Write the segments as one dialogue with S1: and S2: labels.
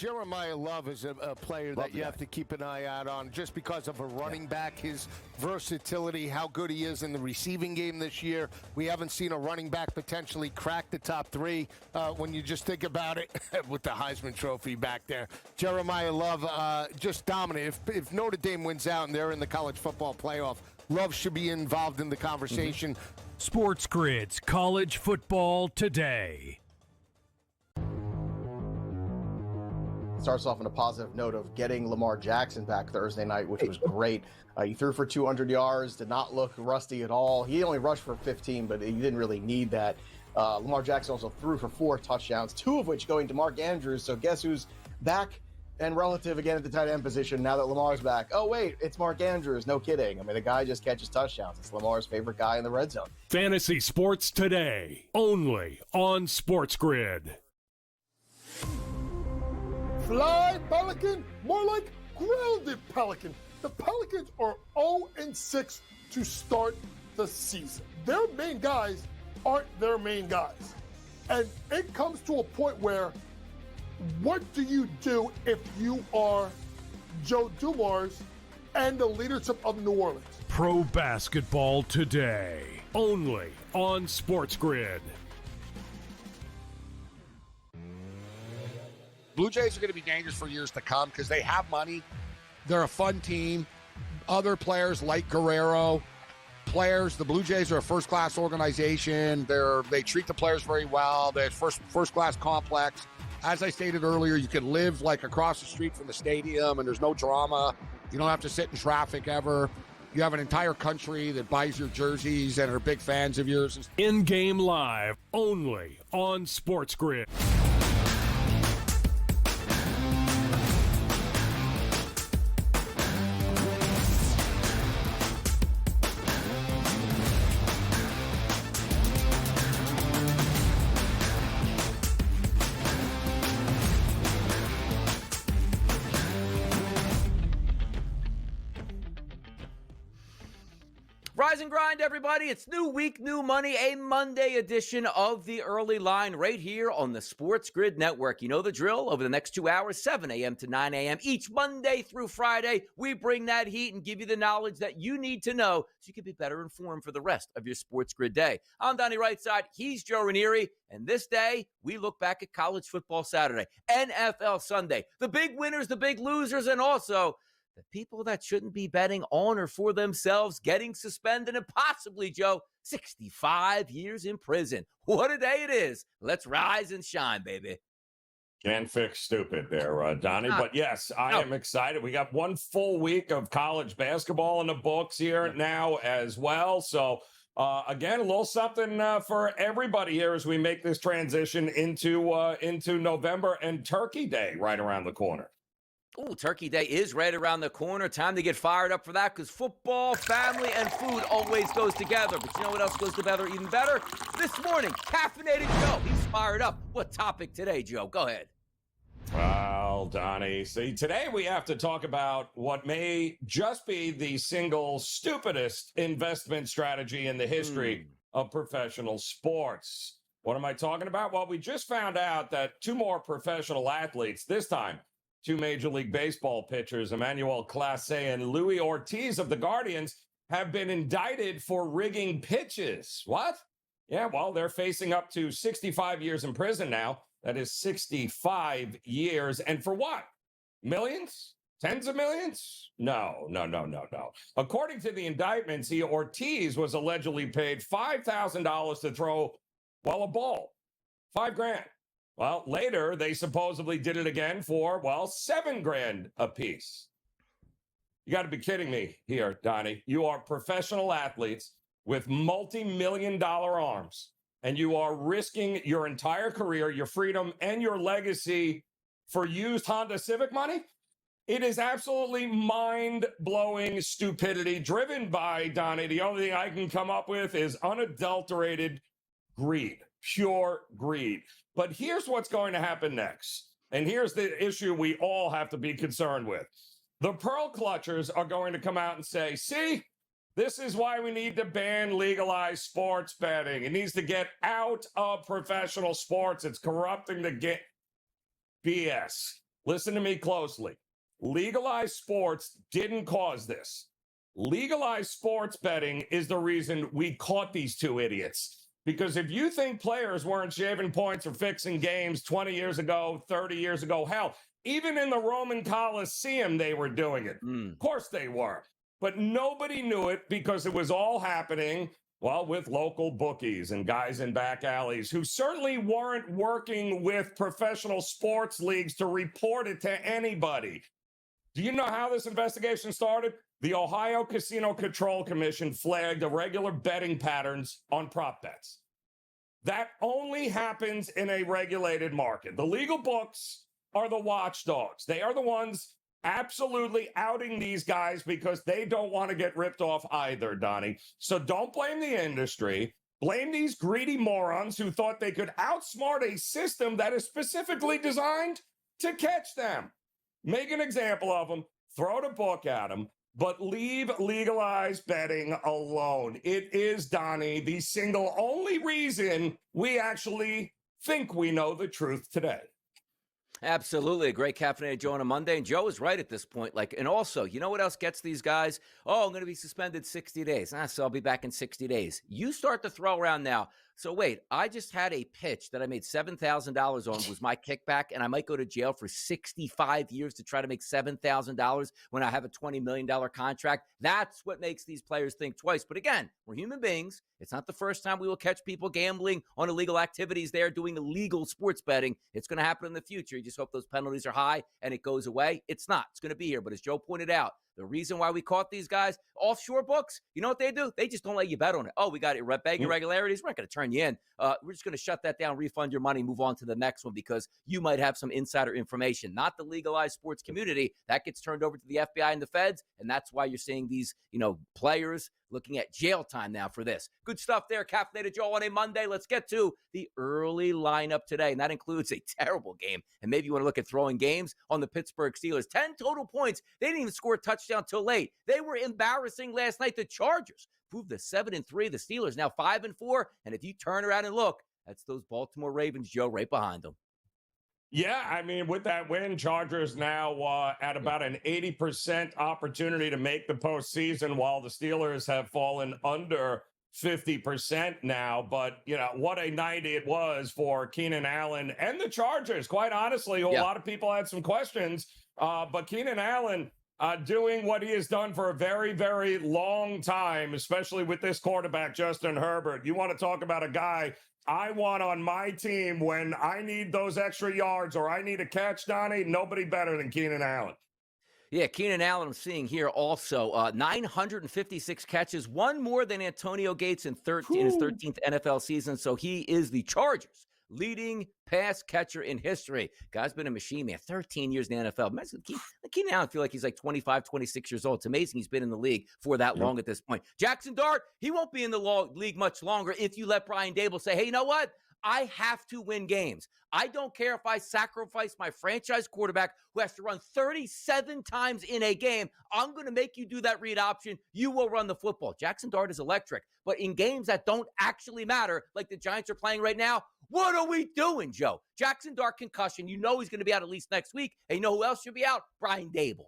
S1: Jeremiah Love is a player that you have to keep an eye out on just because of a running back, his versatility, how good he is in the receiving game this year. We haven't seen a running back potentially crack the top three when you just think about it with the Heisman Trophy back there. Jeremiah Love just dominant. If Notre Dame wins out and they're in the college football playoff, Love should be involved in the conversation.
S2: SportsGrid's College Football Today.
S3: Starts off on a positive note of getting Lamar Jackson back Thursday night, which was great. He threw for 200 yards, did not look rusty at all. He only rushed for 15, but he didn't really need that. Lamar Jackson also threw for 4 touchdowns, 2 of which going to Mark Andrews. So guess who's back and relative again at the tight end position now that Lamar's back? Oh, wait, it's Mark Andrews. No kidding. I mean, the guy just catches touchdowns. It's Lamar's favorite guy in the red zone.
S2: Fantasy Sports Today, only on SportsGrid.
S4: Fly Pelican, more like grounded Pelican. The Pelicans are 0-6 to start the season. Their main guys aren't their main guys. And it comes to a point where, what do you do if you are Joe Dumars and the leadership of New Orleans?
S2: Pro Basketball Today, only on SportsGrid.
S5: Blue Jays are going to be dangerous for years to come because they have money. They're a fun team. Other players like Guerrero, the Blue Jays are a first-class organization. They treat the players very well. They're first-class complex. As I stated earlier, you can live like across the street from the stadium and there's no drama. You don't have to sit in traffic ever. You have an entire country that buys your jerseys and are big fans of yours.
S2: In-game live, only on SportsGrid.
S6: Rise and grind, everybody. It's new week, new money, a Monday edition of the Early Line right here on the SportsGrid Network. You know the drill. Over the next 2 hours, 7 a.m. to 9 a.m. each Monday through Friday, we bring that heat and give you the knowledge that you need to know so you can be better informed for the rest of your SportsGrid day. I'm Donnie Rightside. He's Joe Ranieri. And this day, we look back at College Football Saturday, NFL Sunday, the big winners, the big losers, and also the people that shouldn't be betting on or for themselves getting suspended and possibly, Joe, 65 years in prison. What a day it is. Let's rise and shine, baby.
S7: Can't fix stupid there, Donnie. But yes, I am excited. We got one full week of college basketball in the books here now as well. So, again, a little something for everybody here as we make this transition into November and Turkey Day right around the corner.
S6: Oh, Turkey Day is right around the corner. Time to get fired up for that because football, family, and food always goes together. But you know what else goes together even better? This morning, Caffeinated Joe. He's fired up. What topic today, Joe? Go ahead.
S7: Well, Donnie, see, today we have to talk about what may just be the single stupidest investment strategy in the history of professional sports. What am I talking about? Well, we just found out that 2 more professional athletes, this time 2 Major League Baseball pitchers, Emmanuel Clase and Luis Ortiz of the Guardians, have been indicted for rigging pitches. What? Yeah, well, they're facing up to 65 years in prison now. That is 65 years. And for what? Millions? Tens of millions? No. According to the indictments, Ortiz was allegedly paid $5,000 to throw, a ball. $5,000. Well, later, they supposedly did it again for, $7,000 apiece. You got to be kidding me here, Donnie. You are professional athletes with multi-million-dollar arms, and you are risking your entire career, your freedom, and your legacy for used Honda Civic money? It is absolutely mind-blowing stupidity driven by, Donnie, the only thing I can come up with is unadulterated greed. Pure greed. But here's what's going to happen next. And here's the issue we all have to be concerned with. The pearl clutchers are going to come out and say, see, this is why we need to ban legalized sports betting. It needs to get out of professional sports. It's corrupting the BS. Listen to me closely. Legalized sports didn't cause this. Legalized sports betting is the reason we caught these two idiots. Because if you think players weren't shaving points or fixing games 20 years ago, 30 years ago, hell, even in the Roman Colosseum, they were doing it. Of course they were. But nobody knew it because it was all happening, well, with local bookies and guys in back alleys who certainly weren't working with professional sports leagues to report it to anybody. Do you know how this investigation started? The Ohio Casino Control Commission flagged irregular betting patterns on prop bets. That only happens in a regulated market. The legal books are the watchdogs. They are the ones absolutely outing these guys because they don't want to get ripped off either, Donnie. So don't blame the industry. Blame these greedy morons who thought they could outsmart a system that is specifically designed to catch them. Make an example of them, throw the book at them, but leave legalized betting alone. It is, Donnie, the single only reason we actually think we know the truth today.
S6: Absolutely. A great caffeinated Joe on a Monday. And Joe is right at this point. And also, you know what else gets these guys? Oh, I'm going to be suspended 60 days. So I'll be back in 60 days. You start to throw around now. So wait, I just had a pitch that I made $7,000 on was my kickback, and I might go to jail for 65 years to try to make $7,000 when I have a $20 million contract. That's what makes these players think twice. But again, we're human beings. It's not the first time we will catch people gambling on illegal activities there, doing illegal sports betting. It's going to happen in the future. You just hope those penalties are high and it goes away. It's not. It's going to be here. But as Joe pointed out, the reason why we caught these guys, offshore books, you know what they do? They just don't let you bet on it. Oh, we got betting irregularities. We're not going to turn you in. We're just going to shut that down, refund your money, move on to the next one because you might have some insider information. Not the legalized sports community. That gets turned over to the FBI and the feds, and that's why you're seeing these, players looking at jail time now for this. Good stuff there, Caffeinated Joe on a Monday. Let's get to the early lineup today, and that includes a terrible game. And maybe you want to look at throwing games on the Pittsburgh Steelers. 10 total points. They didn't even score a touchdown till late. They were embarrassing last night. The Chargers proved the 7-3. The Steelers now 5-4. And if you turn around and look, that's those Baltimore Ravens, Joe, right behind them.
S7: Yeah, I mean, with that win, Chargers now at about an 80% opportunity to make the postseason, while the Steelers have fallen under 50% now. But, what a night it was for Keenan Allen and the Chargers. Quite honestly, a lot of people had some questions. But Keenan Allen doing what he has done for a very, very long time, especially with this quarterback, Justin Herbert. You want to talk about a guy I want on my team when I need those extra yards or I need a catch, Donnie? Nobody better than Keenan Allen.
S6: Yeah, Keenan Allen, I'm seeing here also 956 catches, one more than Antonio Gates in his 13th NFL season. So he is the Chargers' leading pass catcher in history. Guy's been a machine, man. 13 years in the NFL. Keenan Allen, I feel like he's like 25, 26 years old. It's amazing he's been in the league for that long at this point. Jackson Dart, he won't be in the league much longer if you let Brian Dable say, hey, you know what? I have to win games. I don't care if I sacrifice my franchise quarterback who has to run 37 times in a game. I'm going to make you do that read option. You will run the football. Jackson Dart is electric. But in games that don't actually matter, like the Giants are playing right now, what are we doing, Joe? Jackson Dart concussion. You know he's going to be out at least next week. And you know who else should be out? Brian Dable.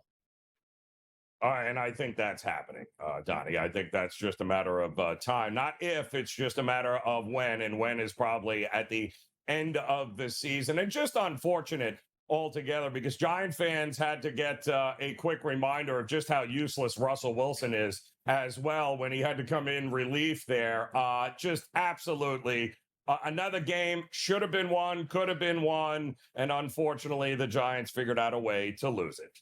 S7: And I think that's happening, Donnie. I think that's just a matter of time. Not if, it's just a matter of when, and when is probably at the end of the season. And just unfortunate altogether because Giant fans had to get a quick reminder of just how useless Russell Wilson is as well when he had to come in relief there. Just absolutely another game should have been won, could have been won, and unfortunately the Giants figured out a way to lose it.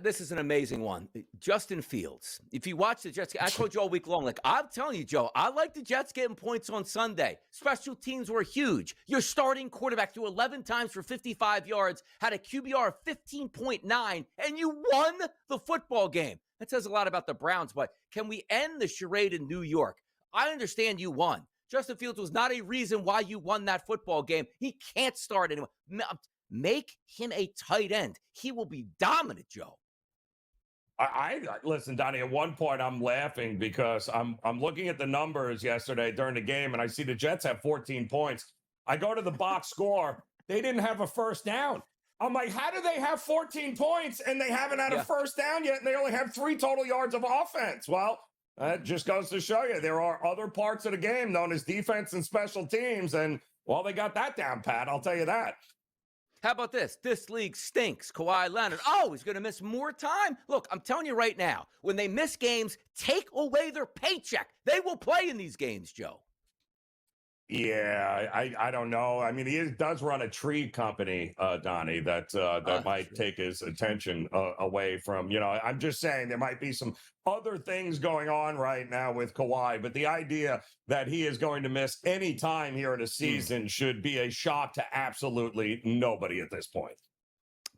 S6: This is an amazing one. Justin Fields. If you watch the Jets, I told you all week long, I'm telling you, Joe, I like the Jets getting points on Sunday. Special teams were huge. Your starting quarterback threw 11 times for 55 yards, had a QBR of 15.9, and you won the football game. That says a lot about the Browns, but can we end the charade in New York? I understand you won. Justin Fields was not a reason why you won that football game. He can't start anyone. Make him a tight end. He will be dominant, Joe.
S7: I listen, Donnie, at one point I'm laughing because I'm looking at the numbers yesterday during the game and I see the Jets have 14 points. I go to the box score. They didn't have a first down. I'm like, how do they have 14 points and they haven't had a first down yet, and they only have 3 total yards of offense? Well, that just goes to show you there are other parts of the game known as defense and special teams, and, well, they got that down pat, I'll tell you that.
S6: How about this? This league stinks. Kawhi Leonard. Oh, he's going to miss more time? Look, I'm telling you right now, when they miss games, take away their paycheck. They will play in these games, Joe.
S7: Yeah, I don't know. I mean, he does run a tree company, Donnie, that might take his attention away from, I'm just saying there might be some other things going on right now with Kawhi, but the idea that he is going to miss any time here in a season should be a shock to absolutely nobody at this point.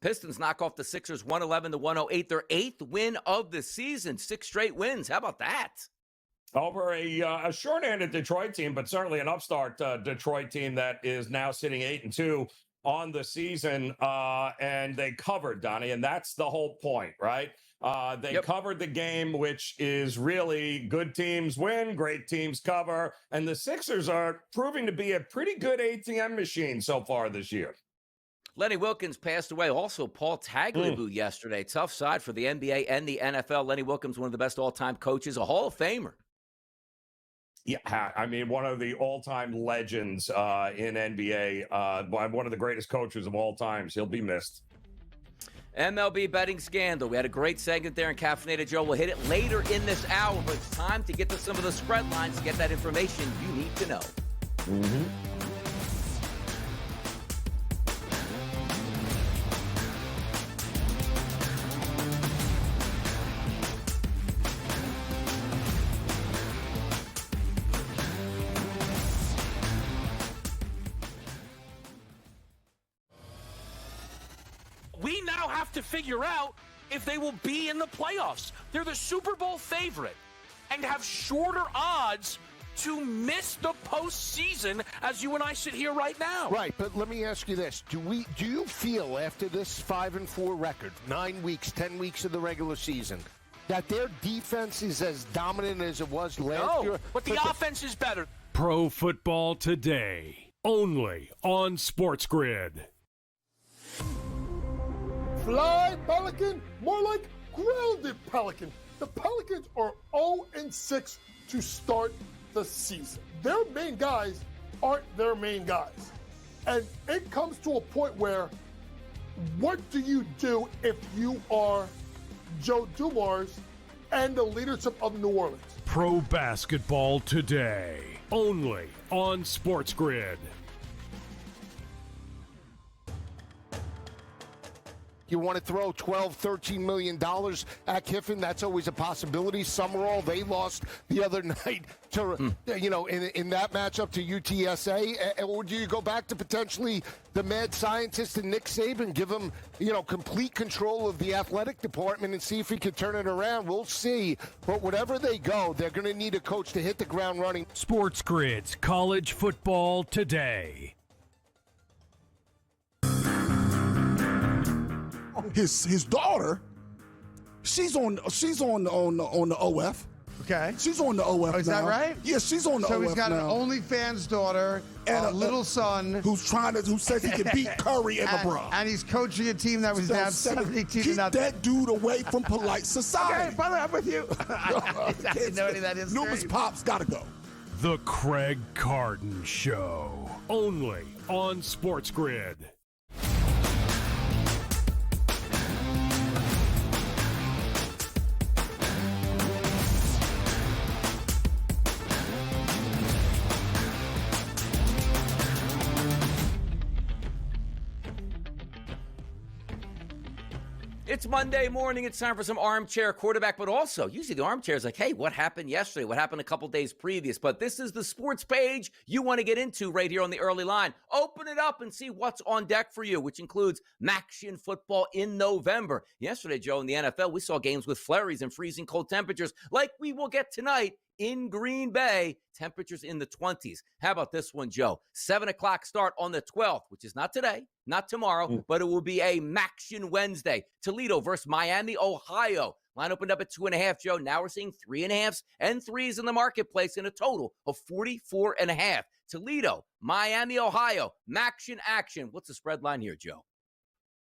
S6: Pistons knock off the Sixers 111-108, their 8th win of the season, 6 straight wins. How about that?
S7: Over a short-handed Detroit team, but certainly an upstart Detroit team that is now sitting 8-2 on the season, and they covered, Donnie, and that's the whole point, right? They covered the game, which is really good teams win, great teams cover, and the Sixers are proving to be a pretty good ATM machine so far this year.
S6: Lenny Wilkens passed away. Also, Paul Tagliabue yesterday. Tough side for the NBA and the NFL. Lenny Wilkens, one of the best all-time coaches, a Hall of Famer.
S7: Yeah, I mean, one of the all-time legends in NBA, one of the greatest coaches of all times. He'll be missed.
S6: MLB betting scandal. We had a great segment there in Caffeinated Joe. We'll hit it later in this hour, but it's time to get to some of the spread lines to get that information you need to know.
S7: Mm-hmm.
S8: We now have to figure out if they will be in the playoffs. They're the Super Bowl favorite and have shorter odds to miss the postseason as you and I sit here right now.
S1: Right, but let me ask you this. Do you feel after this 5-4 record, 9 weeks, 10 weeks of the regular season, that their defense is as dominant as it was last year?
S8: But the offense is better.
S2: Pro Football Today, only on SportsGrid.
S4: Fly, Pelican, more like grounded Pelican. The Pelicans are 0-6 to start the season. Their main guys aren't their main guys. And it comes to a point where, what do you do if you are Joe Dumars and the leadership of New Orleans?
S2: Pro Basketball Today, only on SportsGrid.
S1: You want to throw $12, $13 million at Kiffin? That's always a possibility. Summerall, they lost the other night to, in that matchup to UTSA. Or do you go back to potentially the mad scientist and Nick Saban, give him, complete control of the athletic department and see if he can turn it around? We'll see. But whatever they go, they're going to need a coach to hit the ground running.
S2: SportsGrid's College Football Today.
S9: His daughter, she's on the OF.
S10: Okay.
S9: She's on the OF.
S10: Is that right?
S9: Yeah, she's on the OF.
S10: So he's got
S9: now.
S10: an OnlyFans daughter and a little son
S9: who says he can beat Curry and LeBron.
S10: And he's coaching a team that was down 72 to
S9: Keep
S10: nothing.
S9: that dude away from polite society.
S10: Okay, by the way, I'm with you. I didn't know any of that is.
S9: Numerous pops gotta go.
S2: The Craig Carton Show, only on SportsGrid.
S6: It's Monday morning. It's time for some armchair quarterback, but also usually the armchair is like, hey, what happened yesterday? What happened a couple days previous? But this is the sports page you want to get into right here on the early line. Open it up and see what's on deck for you, which includes Maction football in November. Yesterday, Joe, in the NFL, we saw games with flurries and freezing cold temperatures like we will get tonight in Green Bay, temperatures in the 20s. How about this one, Joe? 7 o'clock start on the 12th, which is not today, not tomorrow, but it will be a Maction Wednesday. Toledo versus Miami, Ohio. Line opened up at 2.5, Joe. Now we're seeing 3.5s and 3s in the marketplace in a total of 44.5. Toledo, Miami, Ohio, Maction action. What's the spread line here, Joe?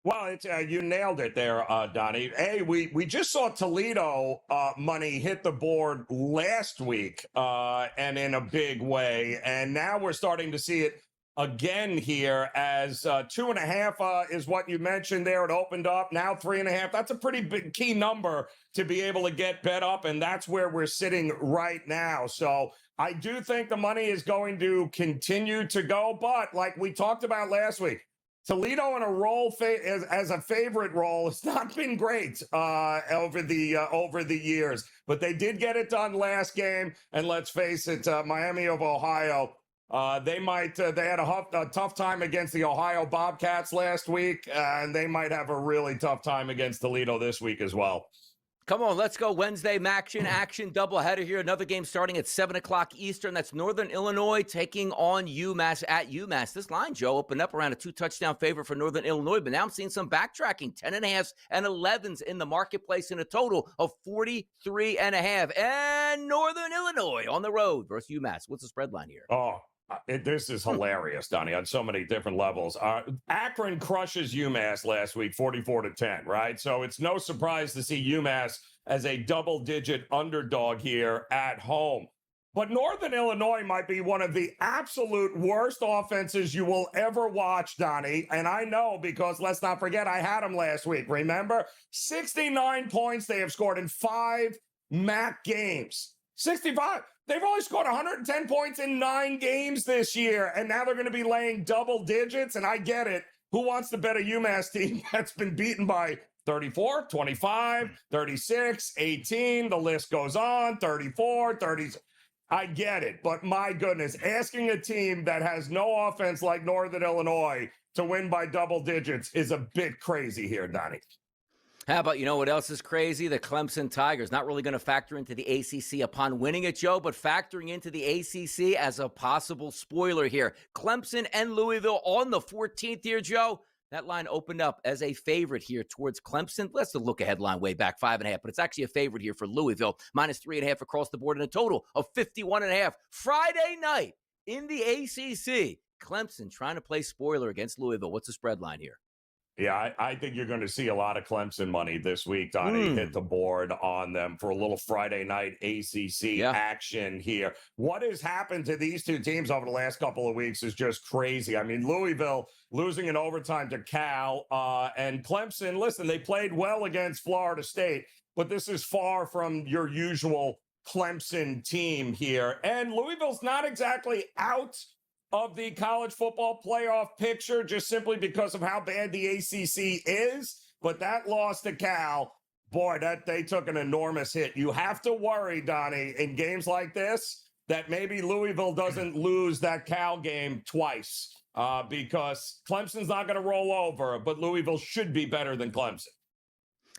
S7: Well, it's you nailed it there, Donnie. Hey, we just saw Toledo money hit the board last week, and in a big way, and now we're starting to see it again here as 2.5 is what you mentioned there. It opened up, now 3.5. That's a pretty big key number to be able to get bet up, and that's where we're sitting right now. So I do think the money is going to continue to go, but like we talked about last week, Toledo in a role as a favorite role has not been great over the years, but they did get it done last game. And let's face it, Miami of Ohio, they had a tough time against the Ohio Bobcats last week, and they might have a really tough time against Toledo this week as well.
S6: Come on, let's go. Wednesday action doubleheader here. Another game starting at 7 o'clock Eastern. That's Northern Illinois taking on UMass at UMass. This line, Joe, opened up around a 2-touchdown favorite for Northern Illinois, but now I'm seeing some backtracking. 10.5s and 11s in the marketplace in a total of 43.5. And Northern Illinois on the road versus UMass. What's the spread line here?
S7: This is hilarious, Donnie, on so many different levels. Akron crushes UMass last week, 44-10, right? So it's no surprise to see UMass as a double-digit underdog here at home. But Northern Illinois might be one of the absolute worst offenses you will ever watch, Donnie. And I know because, let's not forget, I had them last week. Remember? 69 points they have scored in 5 MAC games. 65. They've only scored 110 points in 9 games this year, and now they're going to be laying double digits, and I get it. Who wants to bet a UMass team that's been beaten by 34, 25, 36, 18, the list goes on, 34, 30. I get it, but my goodness, asking a team that has no offense like Northern Illinois to win by double digits is a bit crazy here, Donnie.
S6: How about, you know what else is crazy? The Clemson Tigers not really going to factor into the ACC upon winning it, Joe, but factoring into the ACC as a possible spoiler here. Clemson and Louisville on the 14th here, Joe. That line opened up as a favorite here towards Clemson. Let's look ahead line way back, 5.5, but it's actually a favorite here for Louisville. Minus 3.5 across the board in a total of 51.5. Friday night in the ACC. Clemson trying to play spoiler against Louisville. What's the spread line here?
S7: Yeah, I think you're going to see a lot of Clemson money this week, Donnie. Hit the board on them for a little Friday night ACC action here. What has happened to these two teams over the last couple of weeks is just crazy. I mean, Louisville losing in overtime to Cal, and Clemson, listen, they played well against Florida State, but this is far from your usual Clemson team here. And Louisville's not exactly out of the college football playoff picture just simply because of how bad the ACC is. But that loss to Cal, boy, that they took an enormous hit. You have to worry, Donnie, in games like this that maybe Louisville doesn't lose that Cal game twice because Clemson's not going to roll over, but Louisville should be better than Clemson.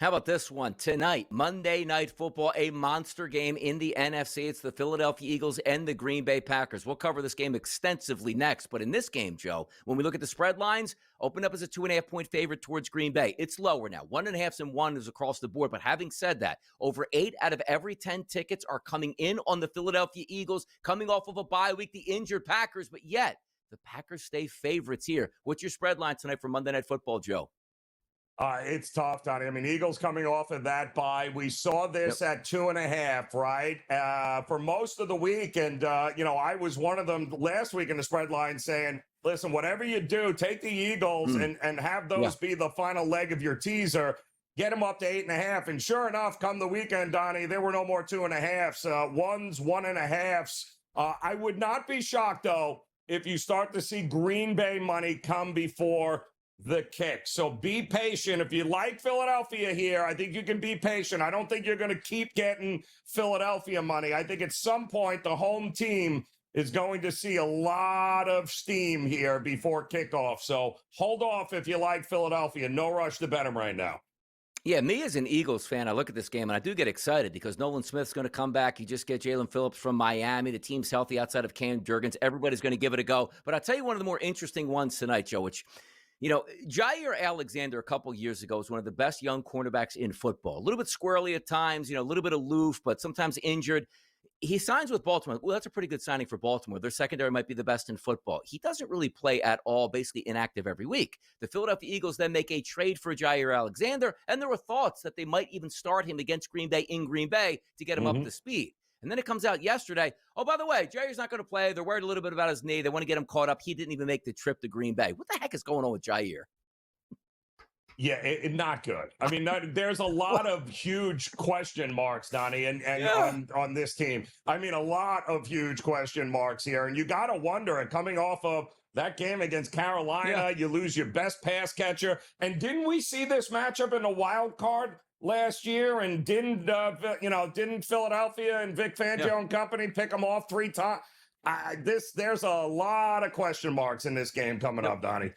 S6: How about this one? Tonight, Monday Night Football, a monster game in the NFC. It's the Philadelphia Eagles and the Green Bay Packers. We'll cover this game extensively next. But in this game, Joe, when we look at the spread lines, opened up as a 2.5-point favorite towards Green Bay. It's lower now. 1.5s and 1 is across the board. But having said that, over 8 out of every 10 tickets are coming in on the Philadelphia Eagles, coming off of a bye week, the injured Packers. But yet, the Packers stay favorites here. What's your spread line tonight for Monday Night Football, Joe?
S7: It's tough, Donnie. I mean, Eagles coming off of that bye. We saw this at 2.5, right? For most of the week. And, I was one of them last week in the spread line saying, listen, whatever you do, take the Eagles and have those be the final leg of your teaser. Get them up to 8.5. And sure enough, come the weekend, Donnie, there were no more 2.5s. 1s, 1.5s. I would not be shocked, though, if you start to see Green Bay money come before the kick. So be patient. If you like Philadelphia here, I think you can be patient. I don't think you're going to keep getting Philadelphia money. I think at some point the home team is going to see a lot of steam here before kickoff. So hold off if you like Philadelphia. No rush to bet them right now.
S6: Yeah, me as an Eagles fan, I look at this game and I do get excited because Nolan Smith's going to come back. You just get Jalen Phillips from Miami. The team's healthy outside of Cam Jurgens. Everybody's going to give it a go. But I'll tell you one of the more interesting ones tonight, Joe, which Jair Alexander a couple years ago was one of the best young cornerbacks in football. A little bit squirrely at times, a little bit aloof, but sometimes injured. he signs with Baltimore. Well, that's a pretty good signing for Baltimore. Their secondary might be the best in football. He doesn't really play at all, basically inactive every week. The Philadelphia Eagles then make a trade for Jair Alexander, and there were thoughts that they might even start him against Green Bay in Green Bay to get him up to speed. And then it comes out yesterday, oh, by the way, Jair's not going to play. They're worried a little bit about his knee. They want to get him caught up. He didn't even make the trip to Green Bay. What the heck is going on with Jair?
S7: Yeah, not good. I mean, there's a lot of huge question marks, Donnie, and on this team. I mean, a lot of huge question marks here. And you got to wonder, and coming off of that game against Carolina, you lose your best pass catcher. And didn't we see this matchup in a wild card last year? And didn't Philadelphia and Vic Fangio and company pick them off 3 times? There's a lot of question marks in this game coming up, Donnie.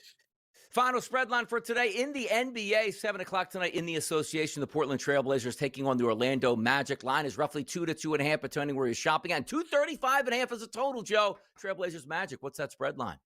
S6: Final spread line for today in the NBA, 7 o'clock tonight in the association. The Portland Trailblazers taking on the Orlando Magic. Line is roughly 2 to 2.5, depending where you're shopping at. 235.5 as a total, Joe. Trailblazers Magic, what's that spread line?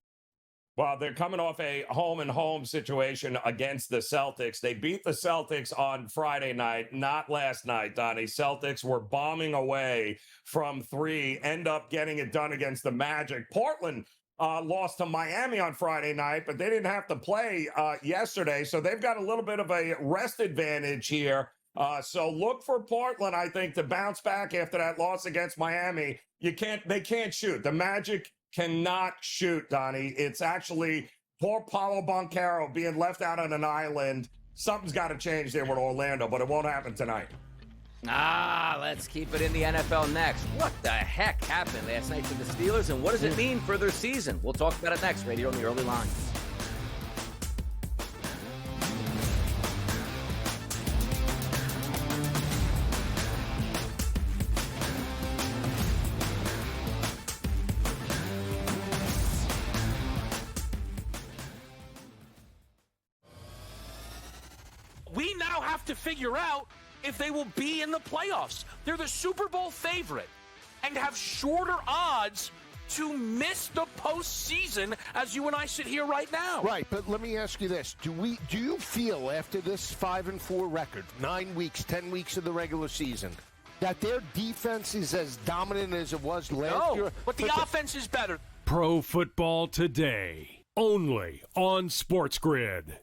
S7: Well, they're coming off a home-and-home situation against the Celtics. They beat the Celtics on Friday night, not last night, Donnie. Celtics were bombing away from 3, end up getting it done against the Magic. Portland lost to Miami on Friday night, but they didn't have to play yesterday, so they've got a little bit of a rest advantage here. So look for Portland, I think, to bounce back after that loss against Miami. They can't shoot. The Magic cannot shoot, Donnie. It's actually poor Paolo Banchero being left out on an island. Something's got to change there with Orlando, but it won't happen tonight.
S6: Let's keep it in the NFL next. What the heck happened last night to the Steelers, and what does it mean for their season? We'll talk about it next, right here on the Early Line.
S8: We now have to figure out if they will be in the playoffs. They're the Super Bowl favorite and have shorter odds to miss the postseason as you and I sit here right now.
S1: Right, but let me ask you this. Do you feel after this 5-4 record, 9 weeks, 10 weeks of the regular season, that their defense is as dominant as it was last year?
S8: But the offense is better.
S2: Pro Football Today, only on SportsGrid.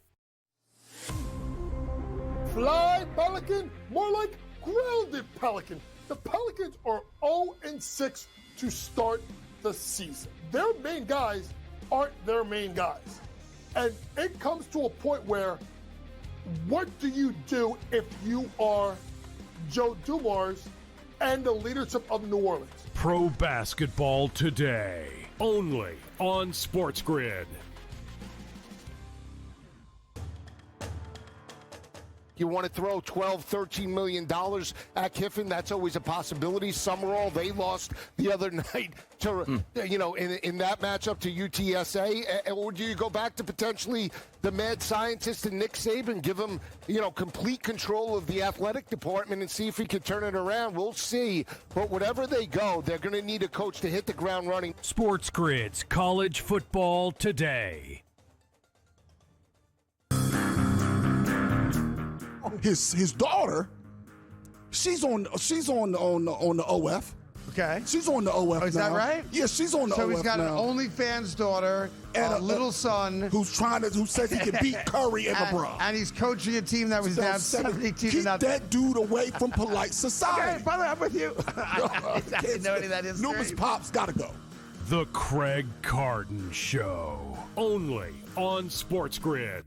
S4: Fly, Pelican, more like grounded Pelican. The Pelicans are 0-6 to start the season. Their main guys aren't their main guys. And it comes to a point where, what do you do if you are Joe Dumars and the leadership of New Orleans?
S2: Pro Basketball Today, only on SportsGrid.
S1: You want to throw $12, $13 million at Kiffin? That's always a possibility. Summerall, they lost the other night to, in that matchup to UTSA. Or do you go back to potentially the mad scientist and Nick Saban, give him, complete control of the athletic department and see if he can turn it around? We'll see. But whatever they go, they're going to need a coach to hit the ground running.
S2: SportsGrid's College Football Today.
S9: His daughter, she's on the OF.
S10: Okay.
S9: She's on the OF now.
S10: Is that right?
S9: Yeah, she's on the OF now.
S10: So he's got an OnlyFans daughter and a little son
S9: who says he can beat Curry and LeBron.
S10: And he's coaching a team that was down 72 to nothing.
S9: Keep that dude away from polite society.
S10: Okay, by the way, I'm with you. I didn't know any of that is.
S9: Numerous pops gotta go.
S2: The Craig Carton Show, only on SportsGrid.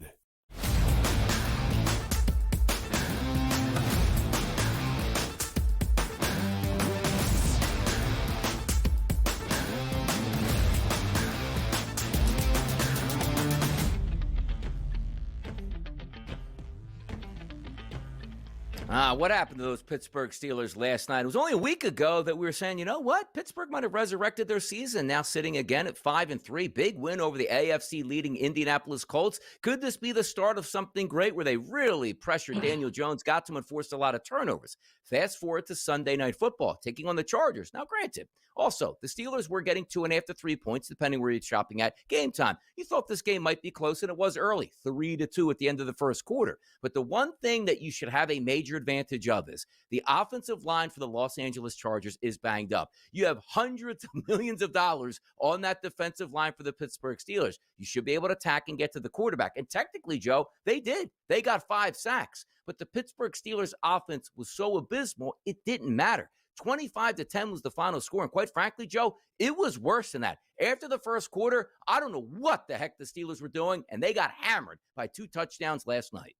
S6: What happened to those Pittsburgh Steelers last night? It was only a week ago that we were saying, you know what? Pittsburgh might have resurrected their season, now sitting again at 5-3. Big win over the AFC leading Indianapolis Colts. Could this be the start of something great where they really pressured Daniel Jones, got to him, and forced a lot of turnovers? Fast forward to Sunday Night Football, taking on the Chargers. Now, granted, also, the Steelers were getting 2.5 to 3 points, depending where you're shopping at. Game time. You thought this game might be close, and it was early, 3-2 at the end of the first quarter. But the one thing that you should have a major advantage of this. The offensive line for the Los Angeles Chargers is banged up. You have hundreds of millions of dollars on that defensive line for the Pittsburgh Steelers. You should be able to attack and get to the quarterback. And technically, Joe, they did. They got 5 sacks. But the Pittsburgh Steelers offense was so abysmal, it didn't matter. 25-10 was the final score. And quite frankly, Joe, it was worse than that. After the first quarter, I don't know what the heck the Steelers were doing, and they got hammered by 2 touchdowns last night.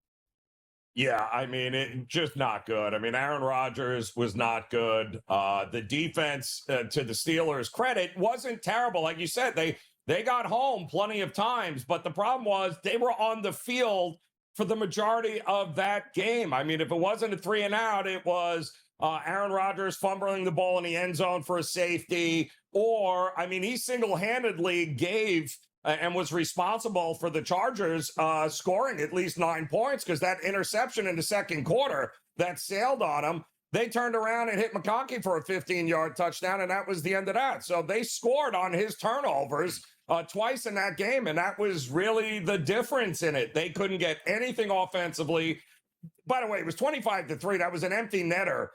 S7: Yeah, I mean, it just not good. I mean, Aaron Rodgers was not good. The defense, to the Steelers' credit, wasn't terrible. Like you said, they got home plenty of times, but the problem was they were on the field for the majority of that game. I mean, if it wasn't a 3-and-out, it was Aaron Rodgers fumbling the ball in the end zone for a safety, or, I mean, he single-handedly gave and was responsible for the Chargers scoring at least 9 points, because that interception in the second quarter that sailed on them, they turned around and hit McConkey for a 15-yard touchdown, and that was the end of that. So they scored on his turnovers twice in that game, and that was really the difference in it. They couldn't get anything offensively. By the way, it was 25-3. That was an empty netter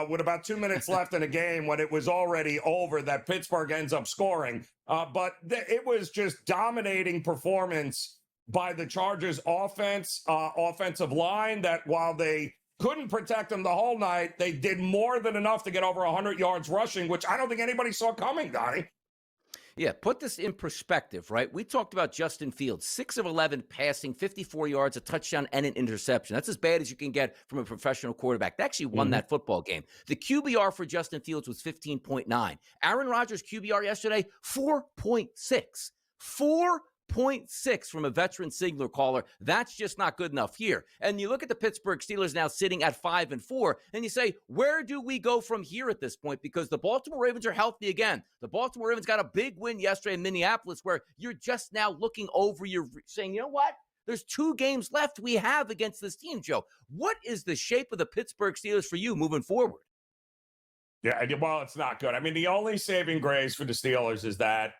S7: with about 2 minutes left in the game when it was already over that Pittsburgh ends up scoring. But it was just dominating performance by the Chargers offensive line, that while they couldn't protect them the whole night, they did more than enough to get over 100 yards rushing, which I don't think anybody saw coming, Donnie.
S6: Yeah, put this in perspective, right? We talked about Justin Fields, 6 of 11 passing, 54 yards, a touchdown, and an interception. That's as bad as you can get from a professional quarterback. They actually won that football game. The QBR for Justin Fields was 15.9. Aaron Rodgers' QBR yesterday, 4.6. 4.6 from a veteran signal caller. That's just not good enough here. And you look at the Pittsburgh Steelers now sitting at 5-4, and you say, where do we go from here at this point? Because the Baltimore Ravens are healthy again. The Baltimore Ravens got a big win yesterday in Minneapolis, where you're just now looking over, you're saying, you know what? There's 2 games left we have against this team, Joe. What is the shape of the Pittsburgh Steelers for you moving forward?
S7: Yeah, well, it's not good. I mean, the only saving grace for the Steelers is that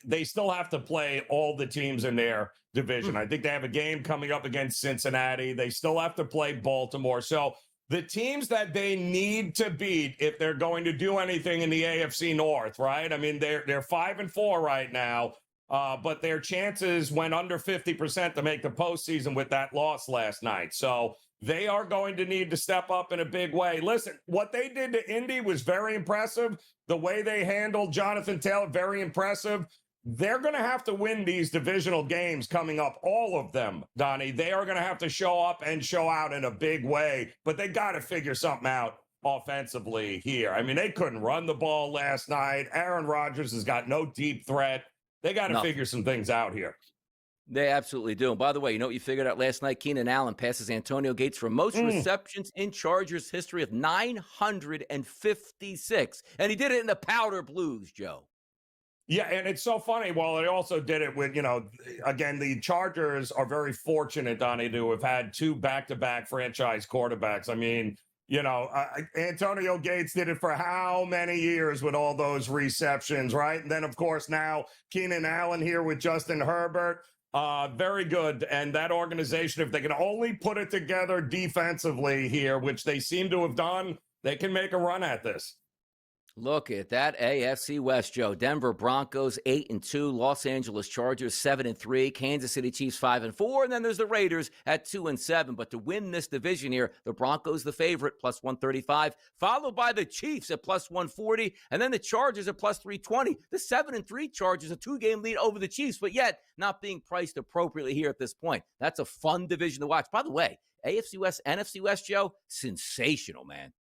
S7: they still have to play all the teams in their division. I think they have a game coming up against Cincinnati. They still have to play Baltimore. So the teams that they need to beat if they're going to do anything in the AFC North, right? I mean, they're 5-4 right now, but their chances went under 50% to make the postseason with that loss last night. So they are going to need to step up in a big way. Listen, what they did to Indy was very impressive. The way they handled Jonathan Taylor, very impressive. They're going to have to win these divisional games coming up, all of them, Donnie. They are going to have to show up and show out in a big way, but they got to figure something out offensively here. I mean, they couldn't run the ball last night. Aaron Rodgers has got no deep threat. They got to figure some things out here.
S6: They absolutely do. And by the way, you know what you figured out last night? Keenan Allen passes Antonio Gates for most receptions in Chargers history of 956. And he did it in the powder blues, Joe.
S7: Yeah, and it's so funny. Well, they also did it with, again, the Chargers are very fortunate, Donnie, to have had 2 back-to-back franchise quarterbacks. I mean, Antonio Gates did it for how many years with all those receptions, right? And then, of course, now Keenan Allen here with Justin Herbert. Very good. And that organization, if they can only put it together defensively here, which they seem to have done, they can make a run at this.
S6: Look at that AFC West, Joe. Denver Broncos 8-2, Los Angeles Chargers 7-3, Kansas City Chiefs 5-4, and then there's the Raiders at 2-7. But to win this division here, the Broncos the favorite, plus 135, followed by the Chiefs at plus 140, and then the Chargers at plus 320. The 7-3 Chargers, a 2-game lead over the Chiefs, but yet not being priced appropriately here at this point. That's a fun division to watch. By the way, AFC West, NFC West, Joe, sensational, man.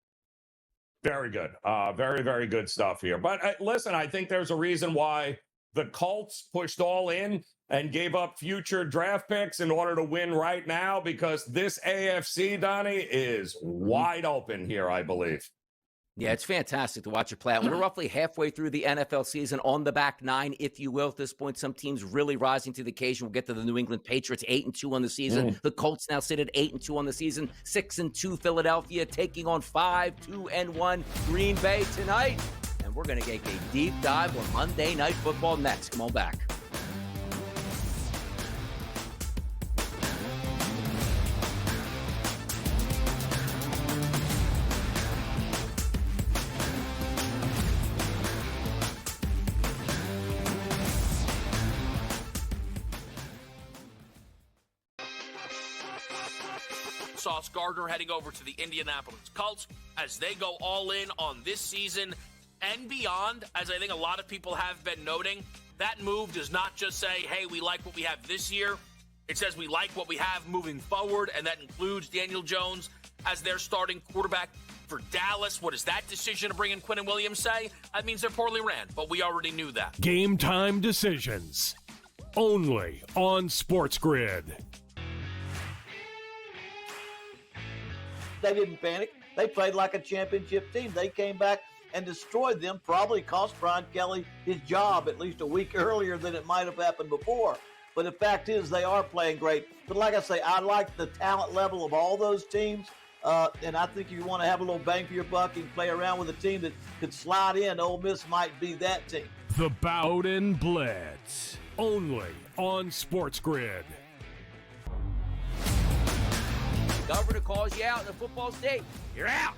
S7: Very good. Very, very good stuff here. But listen, I think there's a reason why the Colts pushed all in and gave up future draft picks in order to win right now, because this AFC, Donnie, is wide open here, I believe.
S6: Yeah, it's fantastic to watch it play out. We're roughly halfway through the NFL season, on the back 9, if you will, at this point. Some teams really rising to the occasion. We'll get to the New England Patriots, 8-2 on the season. The Colts now sit at 8-2 on the season. 6-2 Philadelphia taking on 5-2-1 Green Bay tonight. And we're going to get a deep dive on Monday Night Football next. Come on back.
S8: Sauce Gardner heading over to the Indianapolis Colts as they go all in on this season and beyond. As I think a lot of people have been noting, that move does not just say, hey, we like what we have this year. It says we like what we have moving forward, and that includes Daniel Jones as their starting quarterback for Dallas. What does that decision to bring in Quinnen Williams say? That means they're poorly ran, but we already knew that.
S2: Game time decisions. Only on SportsGrid.
S11: They didn't panic. They played like a championship team. They came back and destroyed them, probably cost Brian Kelly his job at least a week earlier than it might have happened before. But the fact is they are playing great. But like I say, I like the talent level of all those teams. And I think you want to have a little bang for your buck and play around with a team that could slide in. Ole Miss might be that team.
S2: The Bowden Blitz. Only on SportsGrid.
S6: Governor calls you out in a football state. You're out.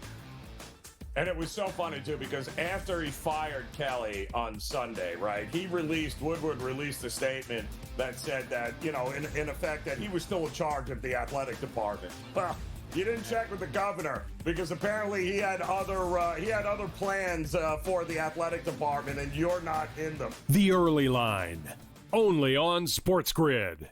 S7: And it was so funny, too, because after he fired Kelly on Sunday, right, Woodward released a statement that said that, you know, in effect, that he was still in charge of the athletic department. Well, you didn't check with the governor because apparently he had other plans for the athletic department, and you're not in them.
S2: The Early Line. Only on SportsGrid.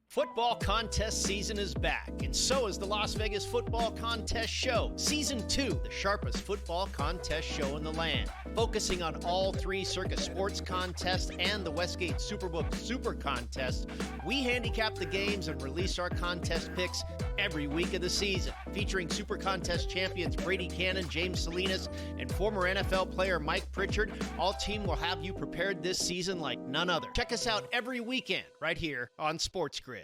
S12: Football contest season is back, and so is the Las Vegas Football Contest Show. Season 2, the sharpest football contest show in the land. Focusing on all 3 Circus Sports contests and the Westgate Superbook Super Contest, we handicap the games and release our contest picks every week of the season. Featuring Super Contest champions Brady Cannon, James Salinas, and former NFL player Mike Pritchard, all team will have you prepared this season like none other. Check us out every weekend right here on SportsGrid.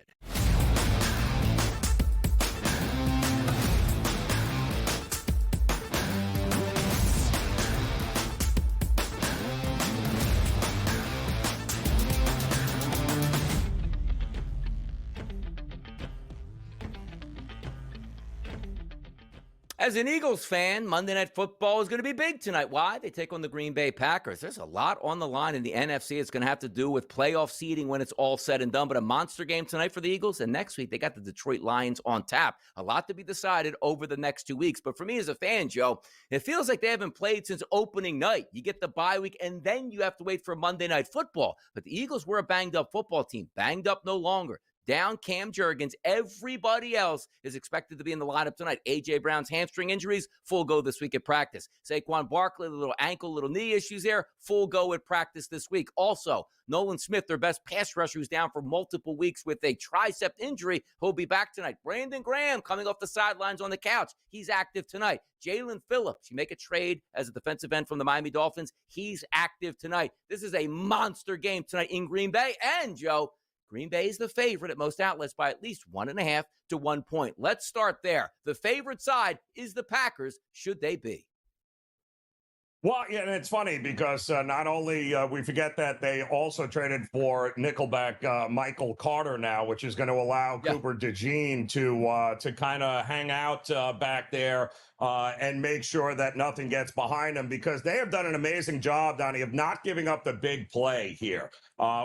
S6: As an Eagles fan, Monday Night Football is going to be big tonight. Why? They take on the Green Bay Packers. There's a lot on the line in the NFC. It's going to have to do with playoff seeding when it's all said and done. But a monster game tonight for the Eagles. And next week, they got the Detroit Lions on tap. A lot to be decided over the next 2 weeks. But for me as a fan, Joe, it feels like they haven't played since opening night. You get the bye week, and then you have to wait for Monday Night Football. But the Eagles were a banged-up football team. Banged up no longer. Down Cam Jurgens. Everybody else is expected to be in the lineup tonight. A.J. Brown's hamstring injuries, full go this week at practice. Saquon Barkley, little ankle, little knee issues there, full go at practice this week. Also, Nolan Smith, their best pass rusher, who's down for multiple weeks with a tricep injury, he'll be back tonight. Brandon Graham coming off the sidelines on the couch. He's active tonight. Jalen Phillips, you make a trade as a defensive end from the Miami Dolphins. He's active tonight. This is a monster game tonight in Green Bay. And, Joe, Green Bay is the favorite at most outlets by at least 1.5 to 1 point. Let's start there. The favorite side is the Packers, should they be.
S7: Well, yeah, and it's funny because not only we forget that they also traded for Nickelback Michael Carter now, which is going to allow Cooper DeJean to kind of hang out back there and make sure that nothing gets behind them, because they have done an amazing job, Donnie, of not giving up the big play here,